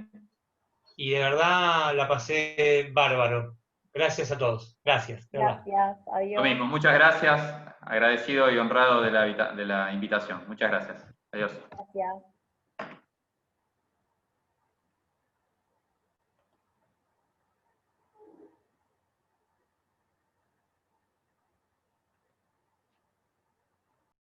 Y de verdad la pasé bárbaro. Gracias a todos. Gracias. De verdad. Gracias, adiós. Lo mismo, muchas gracias. Agradecido y honrado de la invitación. Muchas gracias. Adiós. Gracias.